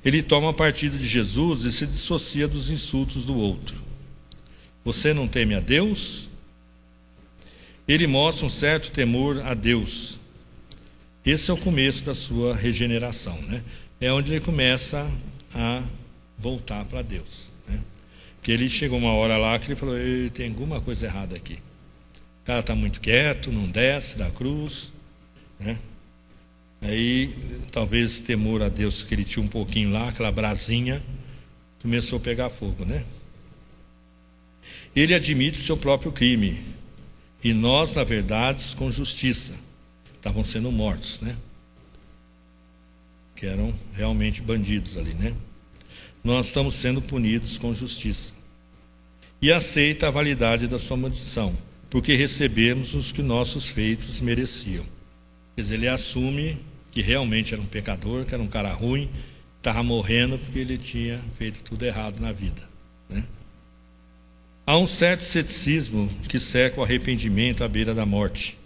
Ele toma partido de Jesus e se dissocia dos insultos do outro. Você não teme a Deus? Ele mostra um certo temor a Deus. Esse é o começo da sua regeneração, né? É onde ele começa a voltar para Deus, né? Porque ele chegou uma hora lá que ele falou: tem alguma coisa errada aqui. O cara está muito quieto, não desce da cruz, né? Aí talvez temor a Deus que ele tinha um pouquinho lá, aquela brasinha, começou a pegar fogo, né? Ele admite o seu próprio crime, e nós, na verdade, com justiça. Estavam sendo mortos, né? Que eram realmente bandidos ali, né? Nós estamos sendo punidos com justiça. E aceita a validade da sua maldição, porque recebemos os que nossos feitos mereciam. Quer dizer, ele assume que realmente era um pecador, que era um cara ruim, estava morrendo porque ele tinha feito tudo errado na vida, né? Há um certo ceticismo que cerca o arrependimento à beira da morte.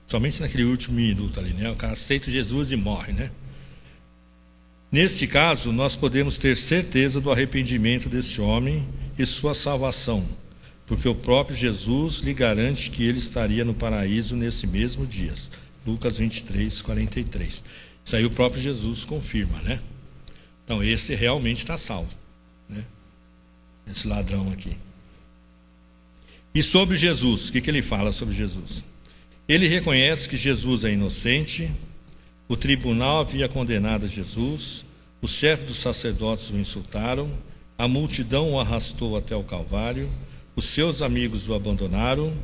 Somente naquele último minuto ali, né? O cara aceita Jesus e morre, né? Neste caso, nós podemos ter certeza do arrependimento desse homem e sua salvação, porque o próprio Jesus lhe garante que ele estaria no paraíso nesse mesmo dia. Lucas 23, 43. Isso aí o próprio Jesus confirma, né? Então esse realmente está salvo, né? Esse ladrão aqui. E sobre Jesus, o que ele fala sobre Jesus? Ele reconhece que Jesus é inocente, o tribunal havia condenado Jesus, os chefes dos sacerdotes o insultaram, a multidão o arrastou até o Calvário, os seus amigos o abandonaram,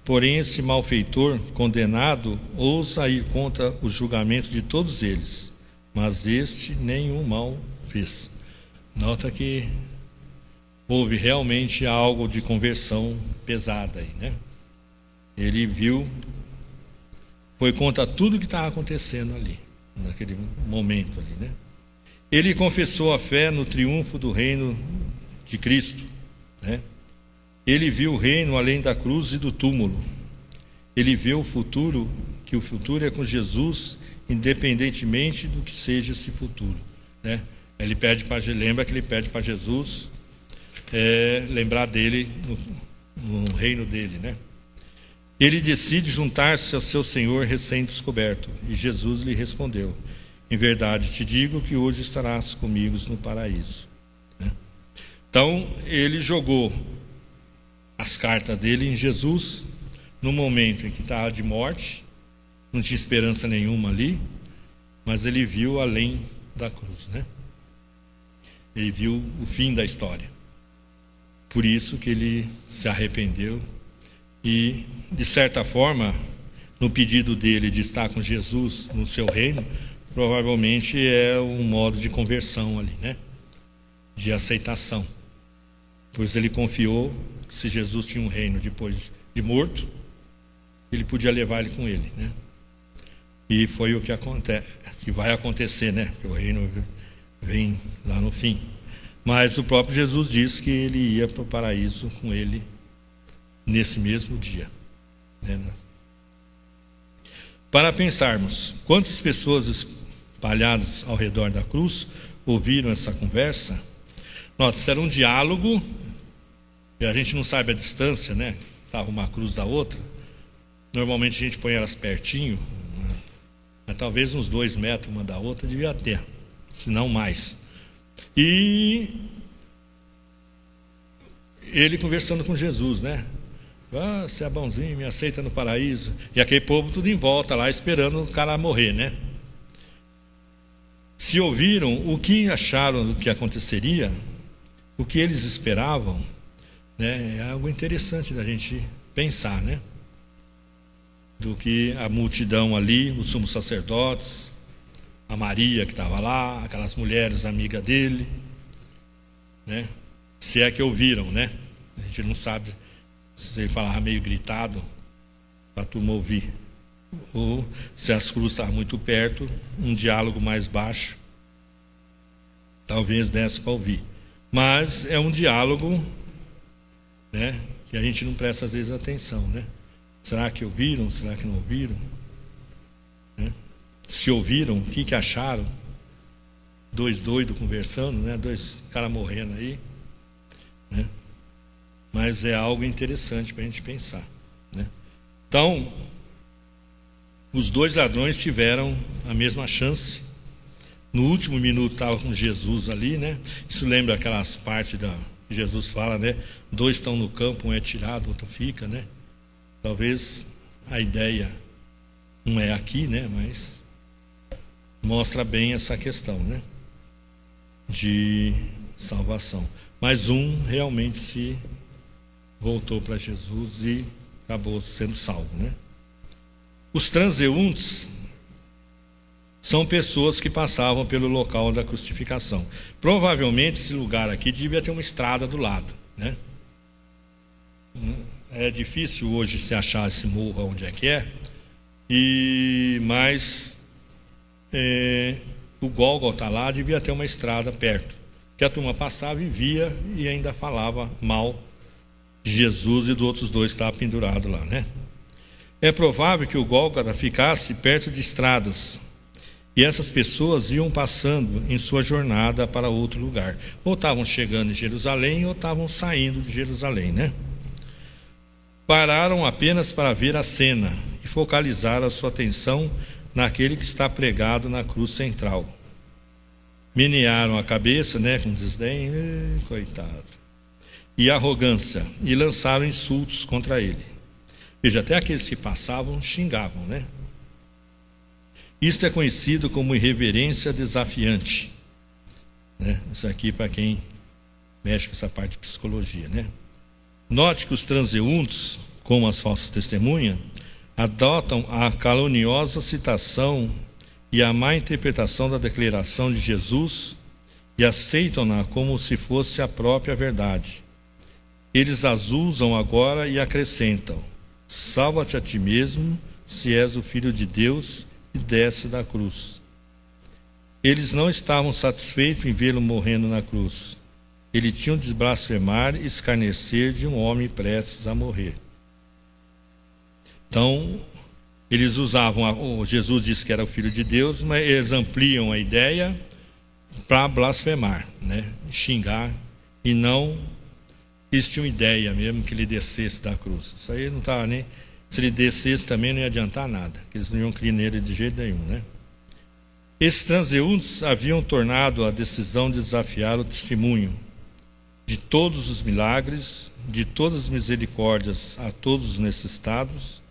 porém esse malfeitor condenado ousa ir contra o julgamento de todos eles, mas este nenhum mal fez. Nota que houve realmente algo de conversão pesada aí, né? Ele viu, foi contra tudo que estava acontecendo ali, naquele momento ali, né? Ele confessou a fé no triunfo do reino de Cristo, né? Ele viu o reino além da cruz e do túmulo. Ele vê o futuro, que o futuro é com Jesus, independentemente do que seja esse futuro, né? Ele pede para, lembra que ele pede para Jesus lembrar dele no reino dele, né? Ele decide juntar-se ao seu Senhor recém-descoberto, e Jesus lhe respondeu: em verdade te digo que hoje estarás comigo no paraíso, né? Então ele jogou as cartas dele em Jesus no momento em que estava de morte, não tinha esperança nenhuma ali, mas ele viu além da cruz, né? Ele viu o fim da história. Por isso que ele se arrependeu e, de certa forma, no pedido dele de estar com Jesus no seu reino, provavelmente é um modo de conversão ali, né? De aceitação. Pois ele confiou que se Jesus tinha um reino depois de morto, ele podia levar ele com ele, né? E foi o que acontece, que vai acontecer, né? Porque o reino vem lá no fim. Mas o próprio Jesus disse que ele ia para o paraíso com ele nesse mesmo dia, né? Para pensarmos, quantas pessoas espalhadas ao redor da cruz ouviram essa conversa? Nota, isso era um diálogo, e a gente não sabe a distância, né? Estava uma cruz da outra. Normalmente a gente põe elas pertinho, né? Mas talvez uns 2 metros uma da outra devia ter, se não mais. E ele conversando com Jesus, né? Ah, você é bonzinho, me aceita no paraíso. E aquele povo tudo em volta lá, esperando o cara morrer, né? Se ouviram o que acharam do que aconteceria, o que eles esperavam, né, é algo interessante da gente pensar, né? Do que a multidão ali, os sumos sacerdotes, a Maria que estava lá, aquelas mulheres amigas dele, né? Se é que ouviram, né? A gente não sabe se ele falava meio gritado para a turma ouvir, ou se as cruzes estavam muito perto, um diálogo mais baixo talvez desse para ouvir. Mas é um diálogo, né, que a gente não presta às vezes atenção, né? Será que ouviram? Será que não ouviram? Né? Se ouviram, o que acharam? Dois doidos conversando, né? Dois caras morrendo aí, né? Mas é algo interessante para a gente pensar, né? Então, os dois ladrões tiveram a mesma chance. No último minuto estava com Jesus ali, né? Isso lembra aquelas partes da Jesus fala, né? Dois estão no campo, um é tirado, o outro fica, né? Talvez a ideia não é aqui, né? Mas mostra bem essa questão, né? De salvação. Mas um realmente se voltou para Jesus e acabou sendo salvo, né? Os transeuntes são pessoas que passavam pelo local da crucificação. Provavelmente esse lugar aqui devia ter uma estrada do lado, né? É difícil hoje se achar esse morro onde é que é, mas o Gólgota lá devia ter uma estrada perto, que a turma passava e via e ainda falava mal de Jesus e dos outros dois que estavam pendurados lá, né? É provável que o Gólgota ficasse perto de estradas, e essas pessoas iam passando em sua jornada para outro lugar. Ou estavam chegando em Jerusalém, ou estavam saindo de Jerusalém, né? Pararam apenas para ver a cena e focalizaram a sua atenção naquele que está pregado na cruz central. Menearam a cabeça, né, com desdém, coitado, e arrogância, e lançaram insultos contra ele. Veja, até aqueles que passavam xingavam, né? Isto é conhecido como irreverência desafiante, né? Isso aqui para quem mexe com essa parte de psicologia, né? Note que os transeuntes, como as falsas testemunhas, adotam a caluniosa citação e a má interpretação da declaração de Jesus e aceitam-na como se fosse a própria verdade. Eles as usam agora e acrescentam: salva-te a ti mesmo, se és o Filho de Deus, e desce da cruz. Eles não estavam satisfeitos em vê-lo morrendo na cruz. Eles tinham de blasfemar e escarnecer de um homem prestes a morrer. Então, eles usavam, Jesus disse que era o Filho de Deus, mas eles ampliam a ideia para blasfemar, né? Xingar, e não, eles tinham ideia mesmo que ele descesse da cruz. Isso aí não estava nem... Se ele descesse também não ia adiantar nada, que eles não iam crer nele de jeito nenhum, né? Esses transeuntes haviam tornado a decisão de desafiar o testemunho de todos os milagres, de todas as misericórdias a todos os necessitados,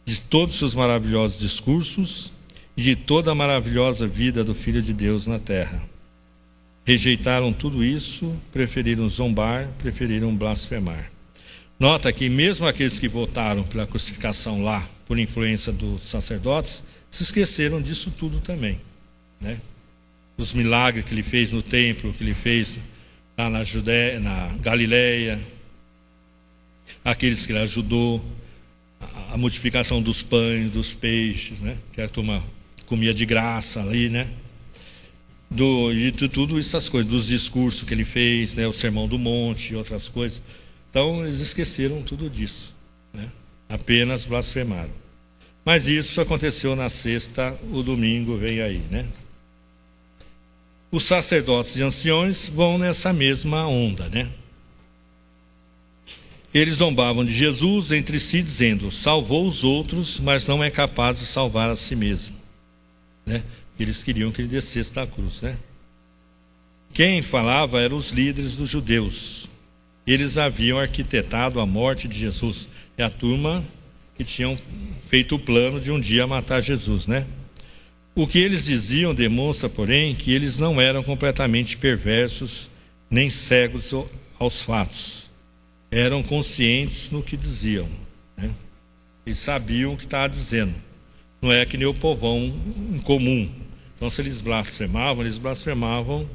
de todos os seus maravilhosos discursos e de toda a maravilhosa vida do Filho de Deus na terra. Rejeitaram tudo isso, preferiram zombar, preferiram blasfemar. Nota que mesmo aqueles que votaram pela crucificação lá, por influência dos sacerdotes, se esqueceram disso tudo também, né? Os milagres que ele fez no templo, que ele fez lá na Judéia, na Galileia, aqueles que ele ajudou, a multiplicação dos pães, dos peixes, né? Que a turma comia de graça ali, né? De tudo essas coisas, dos discursos que ele fez, né? O Sermão do Monte e outras coisas. Então eles esqueceram tudo disso, né? Apenas blasfemaram. Mas isso aconteceu na sexta, o domingo vem aí, né? Os sacerdotes e anciões vão nessa mesma onda, né? Eles zombavam de Jesus entre si, dizendo: salvou os outros, mas não é capaz de salvar a si mesmo, né? Eles queriam que ele descesse da cruz, né? Quem falava eram os líderes dos judeus. Eles haviam arquitetado a morte de Jesus. É a turma que tinham feito o plano de um dia matar Jesus, né? O que eles diziam demonstra, porém, que eles não eram completamente perversos nem cegos aos fatos. Eram conscientes no que diziam, né? Eles sabiam o que estava dizendo. Não é que nem o povão comum. Então, se eles blasfemavam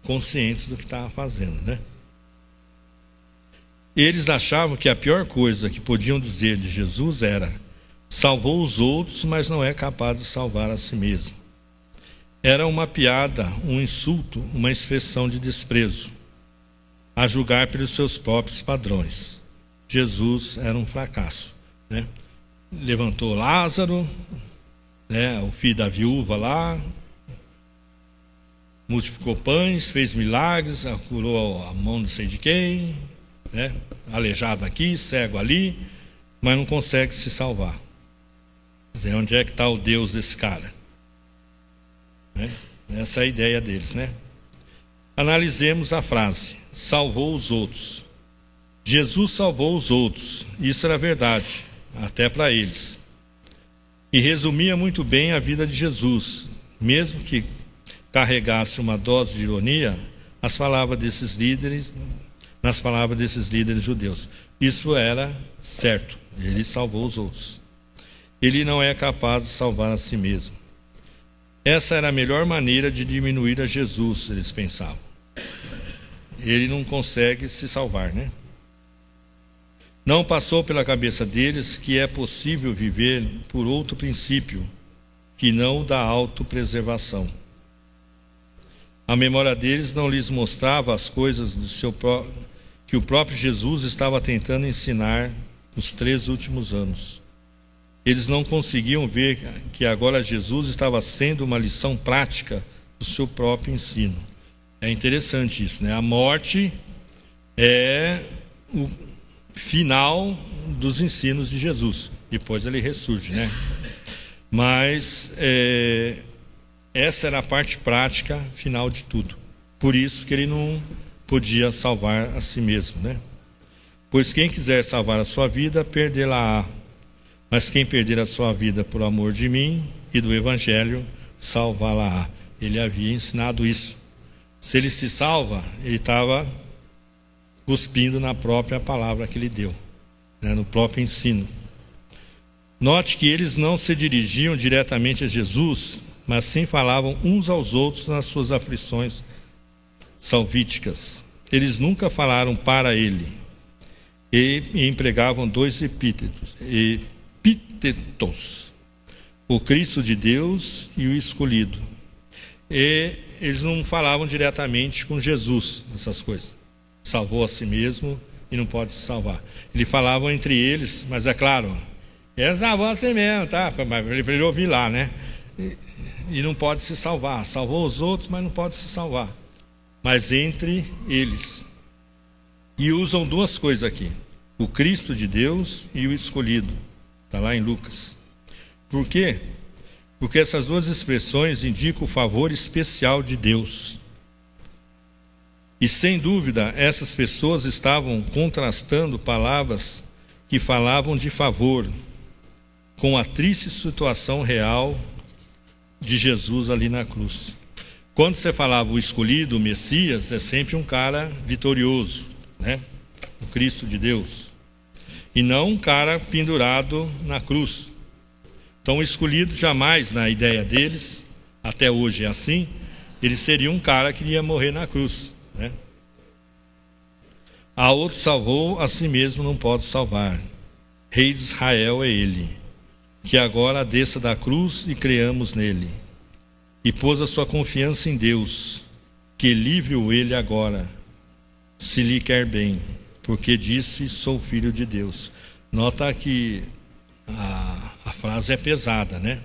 conscientes do que estava fazendo, né? Eles achavam que a pior coisa que podiam dizer de Jesus era: salvou os outros, mas não é capaz de salvar a si mesmo. Era uma piada, um insulto, uma expressão de desprezo, a julgar pelos seus próprios padrões. Jesus era um fracasso, né? Levantou Lázaro, né, o filho da viúva lá, multiplicou pães, fez milagres, curou a mão não sei de quem, né? Aleijado aqui, cego ali, mas não consegue se salvar. Quer dizer, onde é que está o Deus desse cara? Né? Essa é a ideia deles, né? Analisemos a frase: salvou os outros. Jesus salvou os outros, isso era verdade, até para eles. E resumia muito bem a vida de Jesus, mesmo que carregasse uma dose de ironia nas palavras desses líderes judeus. Isso era certo, ele salvou os outros. Ele não é capaz de salvar a si mesmo. Essa era a melhor maneira de diminuir a Jesus, eles pensavam. Ele não consegue se salvar, né? Não passou pela cabeça deles que é possível viver por outro princípio, que não o da autopreservação. A memória deles não lhes mostrava as coisas que o próprio Jesus estava tentando ensinar nos 3 últimos anos. Eles não conseguiam ver que agora Jesus estava sendo uma lição prática do seu próprio ensino. É interessante isso, né? A morte é o final dos ensinos de Jesus. Depois ele ressurge, né? Mas essa era a parte prática final de tudo. Por isso que ele não podia salvar a si mesmo, né? Pois quem quiser salvar a sua vida, perdê-la-á. Mas quem perder a sua vida por amor de mim e do Evangelho, salvá-la-á. Ele havia ensinado isso. Se ele se salva, ele estava cuspindo na própria palavra que ele deu, né, no próprio ensino. Note que eles não se dirigiam diretamente a Jesus, mas sim falavam uns aos outros nas suas aflições salvíticas. Eles nunca falaram para ele e empregavam 2 epítetos, o Cristo de Deus e o escolhido. E eles não falavam diretamente com Jesus essas coisas. Salvou a si mesmo e não pode se salvar. Eles falavam entre eles, mas é claro, ele salvou a si mesmo, tá? Para ele ouvir lá, né? E não pode se salvar. Salvou os outros, mas não pode se salvar. Mas entre eles. E usam 2 coisas aqui: o Cristo de Deus e o escolhido. Está lá em Lucas. Por quê? Porque essas 2 expressões indicam o favor especial de Deus. E sem dúvida, essas pessoas estavam contrastando palavras que falavam de favor com a triste situação real de Jesus ali na cruz. Quando você falava o escolhido, o Messias, é sempre um cara vitorioso, né? O Cristo de Deus. E não um cara pendurado na cruz. Então, o escolhido jamais, na ideia deles, até hoje é assim, ele seria um cara que ia morrer na cruz, né? A outro salvou, a si mesmo não pode salvar. Rei de Israel é ele, que agora desça da cruz e creamos nele. E pôs a sua confiança em Deus, que livre-o ele agora, se lhe quer bem, porque disse: sou filho de Deus. Nota que a frase é pesada, né?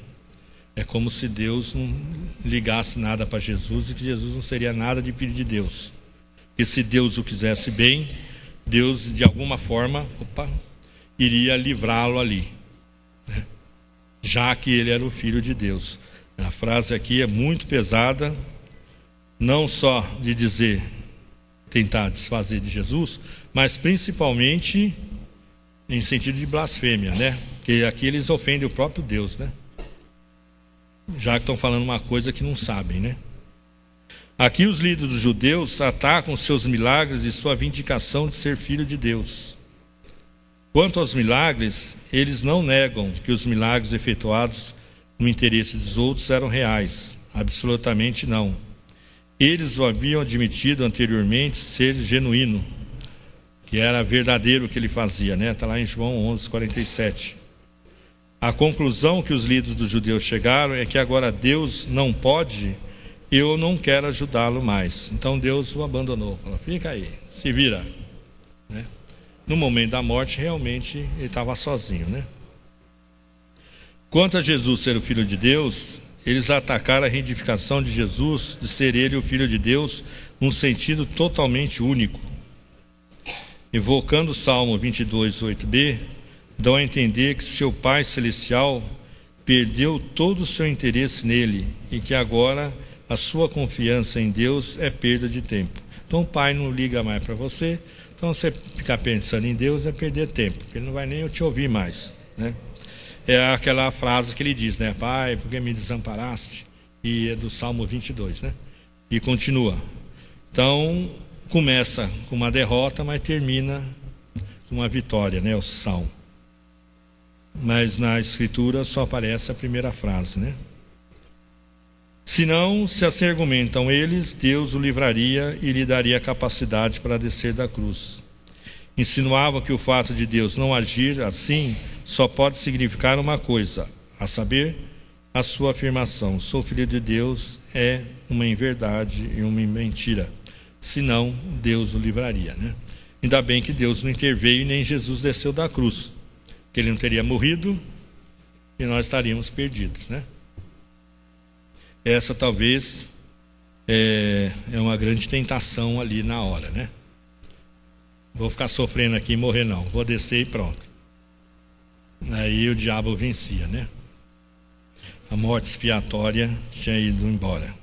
É como se Deus não ligasse nada para Jesus e que Jesus não seria nada de filho de Deus. E se Deus o quisesse bem, Deus de alguma forma iria livrá-lo ali, né? Já que ele era o filho de Deus. A frase aqui é muito pesada, não só de dizer, tentar desfazer de Jesus, mas principalmente em sentido de blasfêmia, né? Porque aqui eles ofendem o próprio Deus, né? Já que estão falando uma coisa que não sabem, né? Aqui os líderes dos judeus atacam seus milagres e sua vindicação de ser filho de Deus. Quanto aos milagres, eles não negam que os milagres efetuados no interesse dos outros eram reais. Absolutamente não. Eles o haviam admitido anteriormente ser genuíno, que era verdadeiro o que ele fazia, né? Está lá em João 11:47. A conclusão que os líderes dos judeus chegaram é que agora Deus não pode, eu não quero ajudá-lo mais. Então Deus o abandonou, falou: fica aí, se vira, né? No momento da morte, realmente ele estava sozinho, né? Quanto a Jesus ser o Filho de Deus, eles atacaram a reivindicação de Jesus de ser ele o Filho de Deus num sentido totalmente único. Evocando o Salmo 22:8b, dão a entender que seu Pai Celestial perdeu todo o seu interesse nele e que agora a sua confiança em Deus é perda de tempo. Então o Pai não liga mais para você, então você ficar pensando em Deus é perder tempo, porque ele não vai nem te ouvir mais, né? É aquela frase que ele diz, né? Pai, por que me desamparaste? E é do Salmo 22, né? E continua. Então, começa com uma derrota, mas termina com uma vitória, né? O Salmo. Mas na Escritura só aparece a primeira frase, né? Senão, se assim argumentam eles, Deus o livraria e lhe daria capacidade para descer da cruz. Insinuava que o fato de Deus não agir assim só pode significar uma coisa, a saber, a sua afirmação: sou filho de Deus, é uma inverdade e uma mentira. Senão, Deus o livraria, né? Ainda bem que Deus não interveio e nem Jesus desceu da cruz, que ele não teria morrido e nós estaríamos perdidos, né? Essa talvez é uma grande tentação ali na hora, né? Vou ficar sofrendo aqui e morrer não, vou descer e pronto. Aí o diabo vencia, né? A morte expiatória tinha ido embora.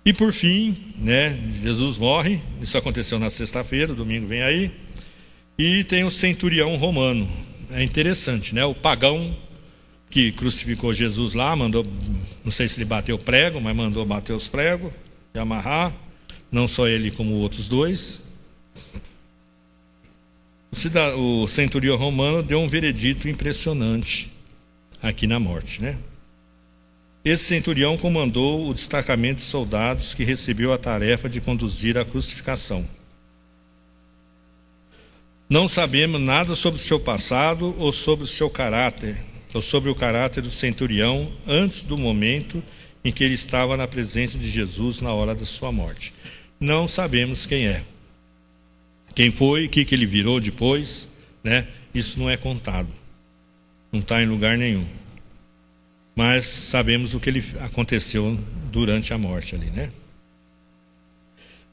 E por fim, né, Jesus morre. Isso aconteceu na sexta-feira, o domingo vem aí. E tem o centurião romano. É interessante, né? O pagão que crucificou Jesus lá, mandou, não sei se ele bateu prego, mas mandou bater os pregos e amarrar, não só ele como outros dois. O centurião romano deu um veredito impressionante aqui na morte, né? Esse centurião comandou o destacamento de soldados que recebeu a tarefa de conduzir a crucificação. Não sabemos nada sobre o seu passado ou sobre o seu caráter, ou sobre o caráter do centurião antes do momento em que ele estava na presença de Jesus na hora da sua morte. Não sabemos quem é, quem foi, o que ele virou depois, né? Isso não é contado, não está em lugar nenhum. Mas sabemos o que ele aconteceu durante a morte ali, né?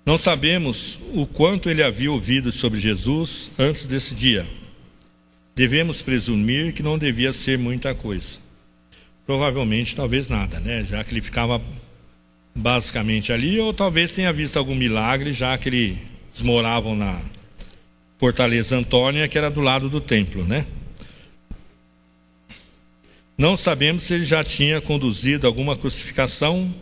Não sabemos o quanto ele havia ouvido sobre Jesus antes desse dia. Devemos presumir que não devia ser muita coisa. Provavelmente, talvez nada, né? Já que ele ficava basicamente ali, ou talvez tenha visto algum milagre, já que eles moravam na Fortaleza Antônia, que era do lado do templo, né? Não sabemos se ele já tinha conduzido alguma crucificação,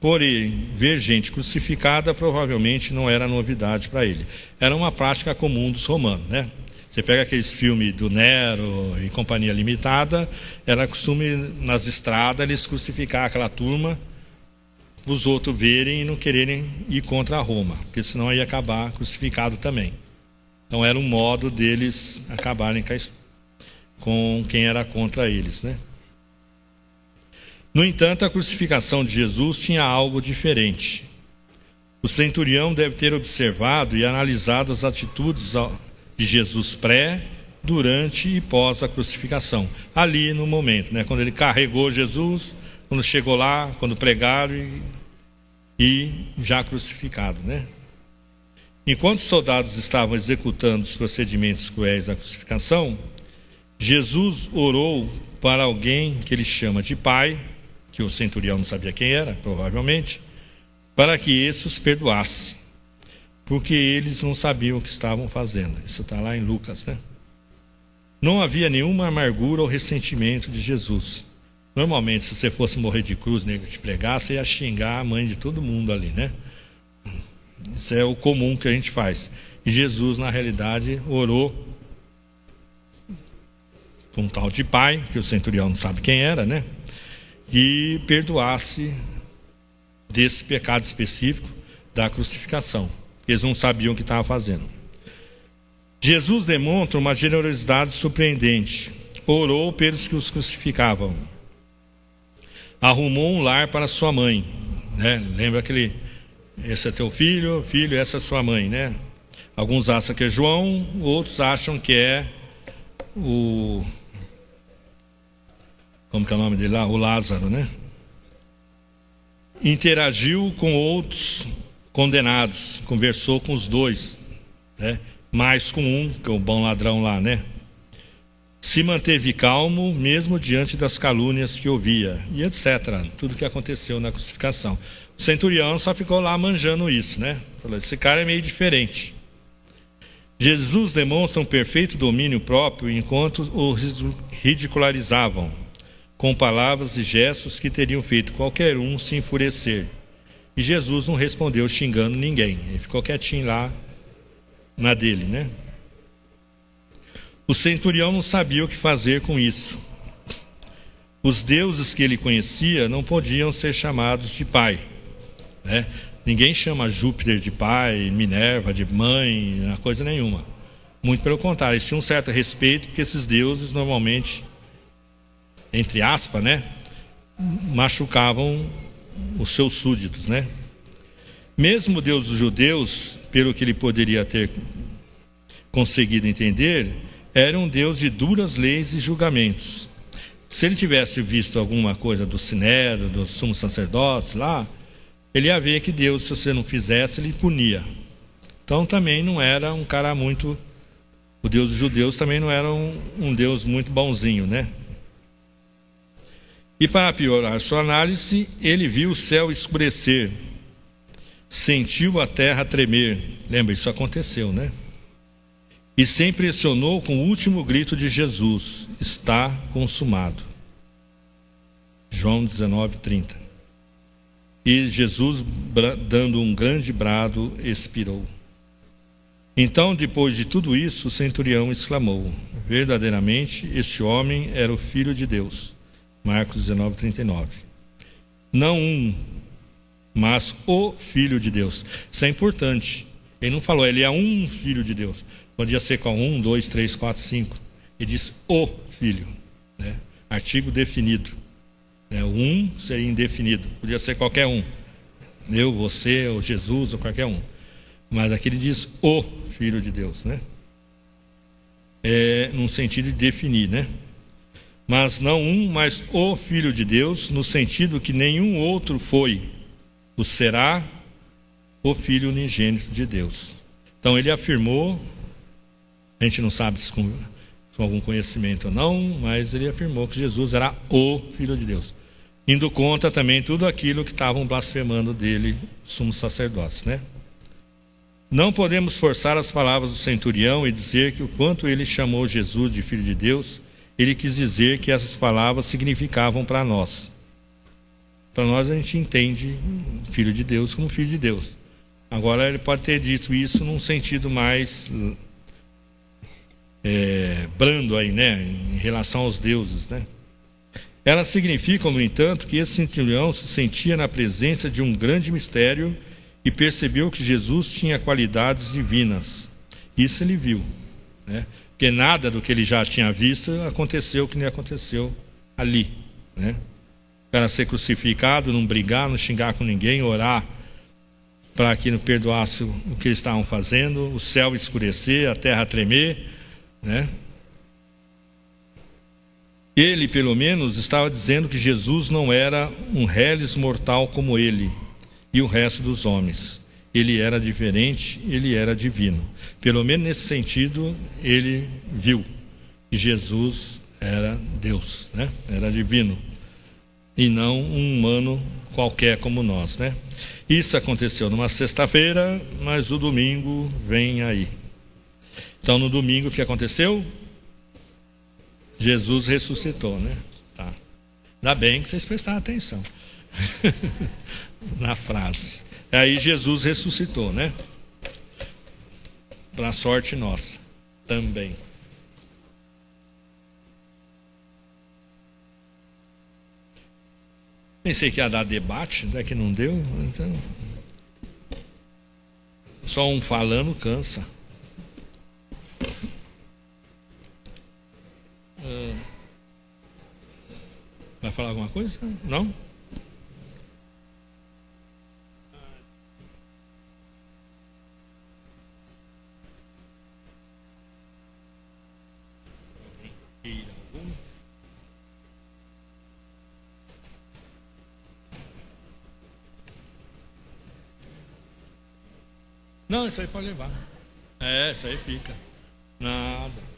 porém, ver gente crucificada provavelmente não era novidade para ele. Era uma prática comum dos romanos, né? Você pega aqueles filmes do Nero e Companhia Limitada, era costume nas estradas eles crucificar aquela turma, os outros verem e não quererem ir contra Roma, porque senão ia acabar crucificado também. Então era um modo deles acabarem com quem era contra eles, né? No entanto, a crucificação de Jesus tinha algo diferente. O centurião deve ter observado e analisado as atitudes de Jesus pré, durante e pós a crucificação. Ali no momento, né? Quando ele carregou Jesus, quando chegou lá, quando pregaram e já crucificado, né? Enquanto os soldados estavam executando os procedimentos cruéis da crucificação, Jesus orou para alguém que ele chama de pai, que o centurião não sabia quem era, provavelmente, para que esse os perdoasse, porque eles não sabiam o que estavam fazendo. Isso está lá em Lucas, né? Não havia nenhuma amargura ou ressentimento de Jesus. Normalmente, se você fosse morrer de cruz, nego te pregar, você ia xingar a mãe de todo mundo ali, né? Isso é o comum que a gente faz. E Jesus, na realidade, orou com um tal de pai, que o centurião não sabe quem era, né? Que perdoasse desse pecado específico da crucificação. Eles não sabiam o que estava fazendo. Jesus demonstra uma generosidade surpreendente. Orou pelos que os crucificavam. Arrumou um lar para sua mãe, né? Lembra aquele: esse é teu filho, filho, essa é sua mãe, né? Alguns acham que é João, outros acham que é o... como que é o nome dele lá? O Lázaro, né? Interagiu com outros condenados, conversou com os dois, né? Mais com um, que é o bom ladrão lá, né? Se manteve calmo, mesmo diante das calúnias que ouvia, e etc. Tudo que aconteceu na crucificação. O centurião só ficou lá manjando isso, né? Falou: esse cara é meio diferente. Jesus demonstra um perfeito domínio próprio enquanto o ridicularizavam, com palavras e gestos que teriam feito qualquer um se enfurecer. E Jesus não respondeu xingando ninguém, ele ficou quietinho lá na dele, né? O centurião não sabia o que fazer com isso. Os deuses que ele conhecia não podiam ser chamados de pai, né? Ninguém chama Júpiter de pai, Minerva de mãe, coisa nenhuma. Muito pelo contrário, eles tinham um certo respeito, porque esses deuses normalmente, entre aspas, né, machucavam os seus súditos, né? Mesmo o Deus dos judeus, pelo que ele poderia ter conseguido entender, era um Deus de duras leis e julgamentos. Se ele tivesse visto alguma coisa do Sinédrio, dos sumos sacerdotes lá, ele ia ver que Deus, se você não fizesse, ele punia. Então também não era um cara muito... O Deus dos judeus também não era um Deus muito bonzinho, né? E para piorar sua análise, ele viu o céu escurecer, sentiu a terra tremer. Lembra, isso aconteceu, né? E se impressionou com o último grito de Jesus: está consumado. João 19:30. E Jesus, dando um grande brado, expirou. Então, depois de tudo isso, o centurião exclamou: verdadeiramente, este homem era o Filho de Deus. Marcos 19:39. Não um, mas o Filho de Deus. Isso é importante. Ele não falou, ele é um Filho de Deus. Podia ser com 1, 2, 3, 4, 5. Ele disse o Filho, né? Artigo definido. O um seria indefinido. Podia ser qualquer um. Eu, você, ou Jesus, ou qualquer um. Mas aqui ele diz o Filho de Deus, né? Num sentido de definir, né? Mas não um, mas o Filho de Deus, no sentido que nenhum outro foi, o será, o Filho unigênito de Deus. Então ele afirmou, a gente não sabe se com algum conhecimento ou não, mas ele afirmou que Jesus era o Filho de Deus, indo contra também tudo aquilo que estavam blasfemando dele, sumos sacerdotes, né? Não podemos forçar as palavras do centurião e dizer que o quanto ele chamou Jesus de Filho de Deus, ele quis dizer que essas palavras significavam para nós. Para nós a gente entende Filho de Deus como Filho de Deus. Agora ele pode ter dito isso num sentido mais brando aí, né, em relação aos deuses, né? Elas significam, no entanto, que esse centurião se sentia na presença de um grande mistério e percebeu que Jesus tinha qualidades divinas. Isso ele viu, né? Porque nada do que ele já tinha visto aconteceu que nem aconteceu ali, né? Para ser crucificado, não brigar, não xingar com ninguém, orar para que não perdoasse o que eles estavam fazendo, o céu escurecer, a terra tremer, né? Ele, pelo menos, estava dizendo que Jesus não era um reles mortal como ele e o resto dos homens. Ele era diferente, ele era divino. Pelo menos nesse sentido, ele viu que Jesus era Deus, né? Era divino, e não um humano qualquer como nós, né? Isso aconteceu numa sexta-feira, mas o domingo vem aí. Então, no domingo, o que aconteceu? Jesus ressuscitou, né? Tá. Ainda bem que vocês prestaram atenção na frase. Aí Jesus ressuscitou, né? Para sorte nossa também. Pensei que ia dar debate, até que não deu. Então, só um falando cansa. Vai falar alguma coisa? Não? Não, isso aí pode levar. É, isso aí fica. Nada.